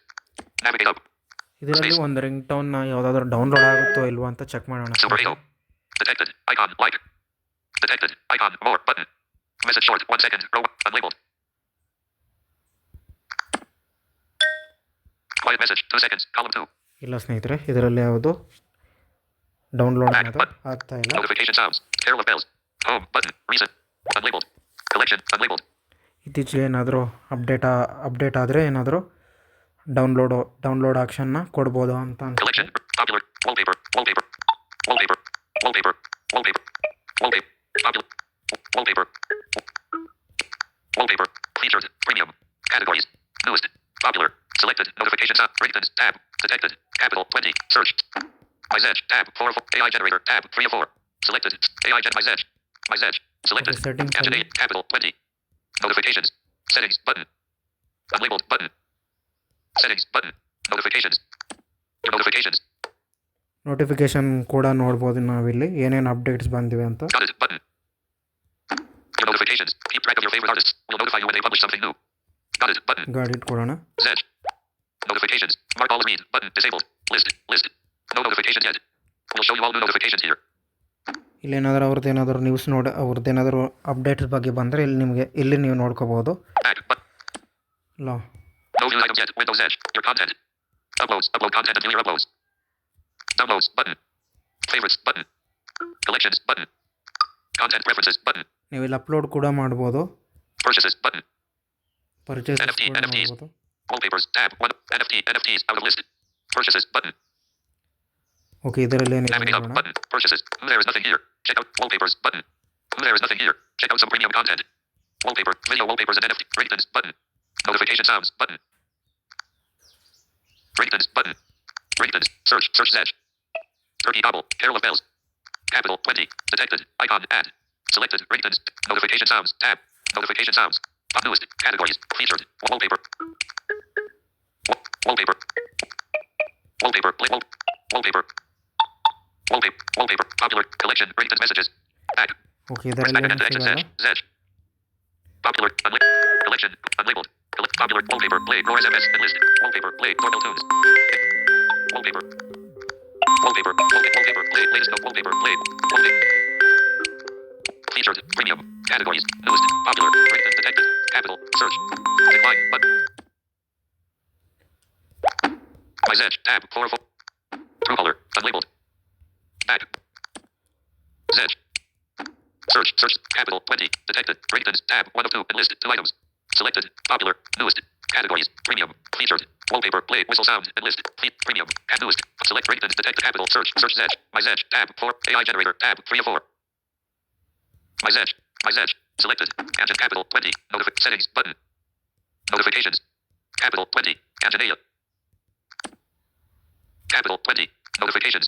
Navigate up. ಇದರಲ್ಲಿ ಒಂದು ring ಟೋನ್ನ ಯಾವುದಾದ್ರೂ download ಆಗುತ್ತೋ ಇಲ್ವೋ ಅಂತ check ಮಾಡೋಣ. Super 8. Detected. Icon. Like. Detected. Icon. More. Button. Message short. 1 second. Row. Unlabeled. Quiet message. 2 seconds. Column 2. ಇಲ್ಲ ಸ್ನೇಹಿತರೆ, ಇದರಲ್ಲಿ ಯಾವುದು ಡೌನ್ಲೋಡ್ ಅನ್ನೋದು ಆಗ್ತಾ ಇಲ್ಲ. Notification sounds. Carol of bells. Home. Button. Reason. Unlabeled. Collection. Unlabeled. ಇತ್ತೀಚೆಗೆ ಏನಾದರೂ ಅಪ್ಡೇಟ್ ಆದರೆ ಏನಾದರೂ ಡೌನ್ಲೋಡ್ ಆಕ್ಷನ್ನ ಕೊಡ್ಬೋದು ಅಂತ ಅನ್ಸುತ್ತೆ. Collection. Popular. Wallpaper. Popular. Wallpaper. Featured. Premium. Categories. Newest. Popular. Selected. Notifications. Ringtones. Tab. Detected. Capital. 20. Search. My Zedge. Tab. 4 of 4. AI generator. Tab. 3 of 4. Selected. My Zedge. Selected. Okay, settings. Anjanea. Capital. 20. Notifications. Settings. Button. Unlabeled. Button. Settings. Button. Notifications. Your notifications. Notification ಕೂಡ ನೋಡ್ಬೋದು ನಾವಿಲ್ಲಿ ಏನೇನು updates ಬಂದಿವೆ ಅಂತ. Got it. Button. Your notifications. Keep track of your favorite artists. We'll notify you when they publish something new. Got it. Button. ಗಾಡಿಟ್ ಕೊಡೋಣ. Zedge. Notifications. Mark all read. Button. Disabled. List. No notifications yet. We'll show you all new notifications here. ಇಲ್ಲೇನಾದರೂ ಅವ್ರದ್ದೇನಾದರೂ news ಅವ್ರದ್ದೇನಾದರೂ updates ಬಗ್ಗೆ ಬಂದರೆ ಇಲ್ಲಿ ನೀವು ನೋಡ್ಕೋಬೋದು. Back. Button. ಲೋ No new items yet. Windows Edge. Your content. Uploads. Upload content and view your uploads. Downloads. Button. Favorites. Button. Collections. Button. Content preferences. Button. ನೀವು ಇಲ್ಲಿ ಅಪ್ಲೋಡ್ ಕೂಡ ಮಾಡ್ಬೋದು. Purchases. Button. Purchase NFTs. ಮಾಡ್ಬೋದು. Wallpapers. Tab. 1. NFTs. Out of list. Purchases. Button. Okay, ಇದರಲ್ಲಿ ಏನಿದೆ Navigate up. ನೋಡೋಣ. Button. Purchases. There is nothing here. Check out wallpapers. Button. There is nothing here. Check out some premium content. Wallpaper. Video wallpapers and NFT. Ringtones. Button. Notification sounds. Button. Ringtones. Button. Ringtones. Search. Zedge. Turkey Gobble. Carol of bells. Capital. 20. Detected. Icon. Add. Selected. Ringtones. Notification sounds. Tab. Notification sounds. Newest. Categories. Featured. Wallpaper. Wallpaper. Popular. Collection. Ringtones messages. Back. Okay, ಇದರಲ್ಲಿ ಏನು ಸಿಗಲ್ಲ. Zedge. Popular. Collection. Unlabeled. Popular. Wallpaper. Play. Roar SMS. And list. Wallpaper. Play. Doorbell tunes. Wallpaper. Play. Latest note. Wallpaper. Play. Featured. Premium. Categories. Newest. Popular. Ringtone. Detected. Capital. Search. Decline. Button. My Zedge. Tab. 4 of 4. Truecaller. Unlabeled. Back. Zedge. Search. Capital. 20. Detected. Ringtones. Tab. 1 of 2. And list. 2 items. Selected. Popular. Newest. Categories. Premium. Featured. Wallpaper. Play. Whistle sound. And list. Premium. Newest. Select ringtones. Detect capital. Search. Zedge. My Zedge. Tab. 4. AI generator. Tab. 3 of 4. My Zedge. Selected. Tangent capital. 20. Settings. Button. Notifications. Capital 20. Anjanea. Capital 20. Notifications.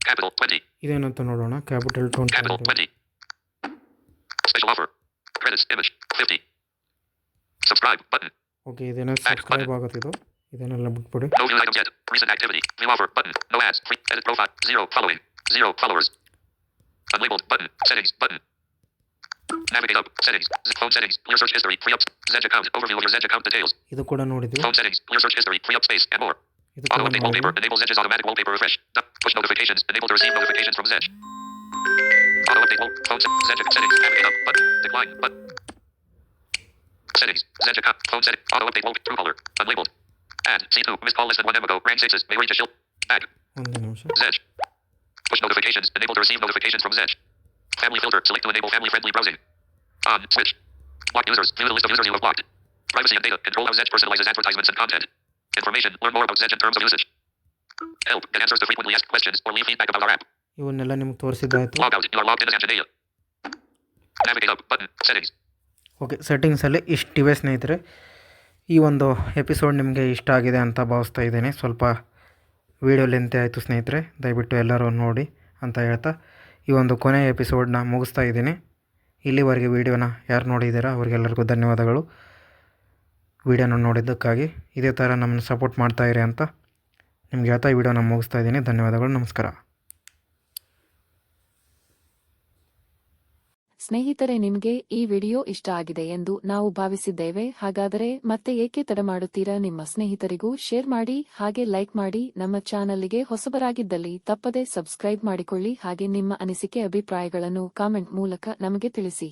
Capital 20. ಇದೇನಂತ ನೋಡೋಣ. Capital Capital 20. 20. Special offer. Credits image 50. Subscribe button. Okay, ಇದೇನೋ subscribe ಆಗುತ್ತೆ ಇದು. ಇದನ್ನೆಲ್ಲ ಬಿಟ್ಬಿಡಿ. No view items yet. Recent activity. View offer button. No ads. Free. Edit profile. 0 following. 0 followers. Unlabeled button. Settings button. Navigate up. Settings. Phone settings. Clear search history. Free up. Zedge account. Overview of your Zedge account details. ಇದು ಕೂಡ ನೋಡಿದ್ವಿ. Phone settings. Clear search history. Free up space and more. ಇದು Auto ಕೂಡ update wallpaper. ನೋಡಿದ್ವಿ. Enable Zedge's automatic wallpaper refresh. Push notifications. Enable to receive notifications from Zedge. Auto update phone Zedge settings. Navigate up button. Decline button. Settings. Zedge account. Phone setting. Auto update wallpaper. True color. Unlabeled. Add. C2. Missed call less than 1 M ago. Rank 6s. May reach a shield. Tag. ಒಂದು ನಿಮಿಷ. Zedge. Push notifications. Enable to receive notifications from Zedge. Family filter. Select to enable family friendly browsing. On. Switch. Block users. View the list of users you have blocked. Privacy and data. Control how Zedge personalizes advertisements and content. Information. Learn more about Zedge in terms of usage. Help. Get answers to frequently asked questions or leave feedback about our app. ಇವನ್ನೆಲ್ಲ ನಿಮ್ಗೆ ತೋರಿಸಿದ್ದಾಯಿತು. Log out. You are logged in as Anjanea. Navigate up button. Settings. Okay, ಸೆಟ್ಟಿಂಗ್ಸಲ್ಲಿ ಇಷ್ಟಿವೆ ಸ್ನೇಹಿತರೆ. ಈ ಒಂದು episode ನಿಮಗೆ ಇಷ್ಟ ಆಗಿದೆ ಅಂತ ಭಾವಿಸ್ತಾ ಇದ್ದೇನೆ. ಸ್ವಲ್ಪ ವಿಡಿಯೋ ಲೆಂತೆ ಆಯಿತು ಸ್ನೇಹಿತರೆ, ದಯವಿಟ್ಟು ಎಲ್ಲರೂ ನೋಡಿ ಅಂತ ಹೇಳ್ತಾ ಈ ಒಂದು ಕೊನೆಯ ಎಪಿಸೋಡ್ನ ಮುಗಿಸ್ತಾ ಇದ್ದೀನಿ. ಇಲ್ಲಿವರೆಗೆ ವಿಡಿಯೋನ ಯಾರು ನೋಡಿದ್ದೀರಾ ಅವರಿಗೆಲ್ಲರಿಗೂ ಧನ್ಯವಾದಗಳು. ವಿಡಿಯೋನ ನೋಡಿದ್ದಕ್ಕಾಗಿ ಇದೇ ಥರ ನಮ್ಮನ್ನು ಸಪೋರ್ಟ್ ಮಾಡ್ತಾಯಿರಿ ಅಂತ ನಿಮ್ಗೆ ಹೇಳ್ತಾ ಈ ವಿಡಿಯೋನ ಮುಗಿಸ್ತಾ ಇದ್ದೀನಿ. ಧನ್ಯವಾದಗಳು, ನಮಸ್ಕಾರ. ಸ್ನೇಹಿತರೆ, ನಿಮಗೆ ಈ ವಿಡಿಯೋ ಇಷ್ಟ ಆಗಿದೆ ಎಂದು ನಾವು ಭಾವಿಸಿದ್ದೇವೆ. ಹಾಗಾದರೆ ಮತ್ತೆ ಏಕೆ ತಡ ಮಾಡುತ್ತೀರಾ? ನಿಮ್ಮ ಸ್ನೇಹಿತರಿಗೂ ಶೇರ್ ಮಾಡಿ, ಹಾಗೆ ಲೈಕ್ ಮಾಡಿ. ನಮ್ಮ ಚಾನಲ್ಗೆ ಹೊಸಬರಾಗಿದ್ದಲ್ಲಿ ತಪ್ಪದೆ ಸಬ್ಸ್ಕ್ರೈಬ್ ಮಾಡಿಕೊಳ್ಳಿ. ಹಾಗೆ ನಿಮ್ಮ ಅನಿಸಿಕೆ ಅಭಿಪ್ರಾಯಗಳನ್ನು ಕಾಮೆಂಟ್ ಮೂಲಕ ನಮಗೆ ತಿಳಿಸಿ.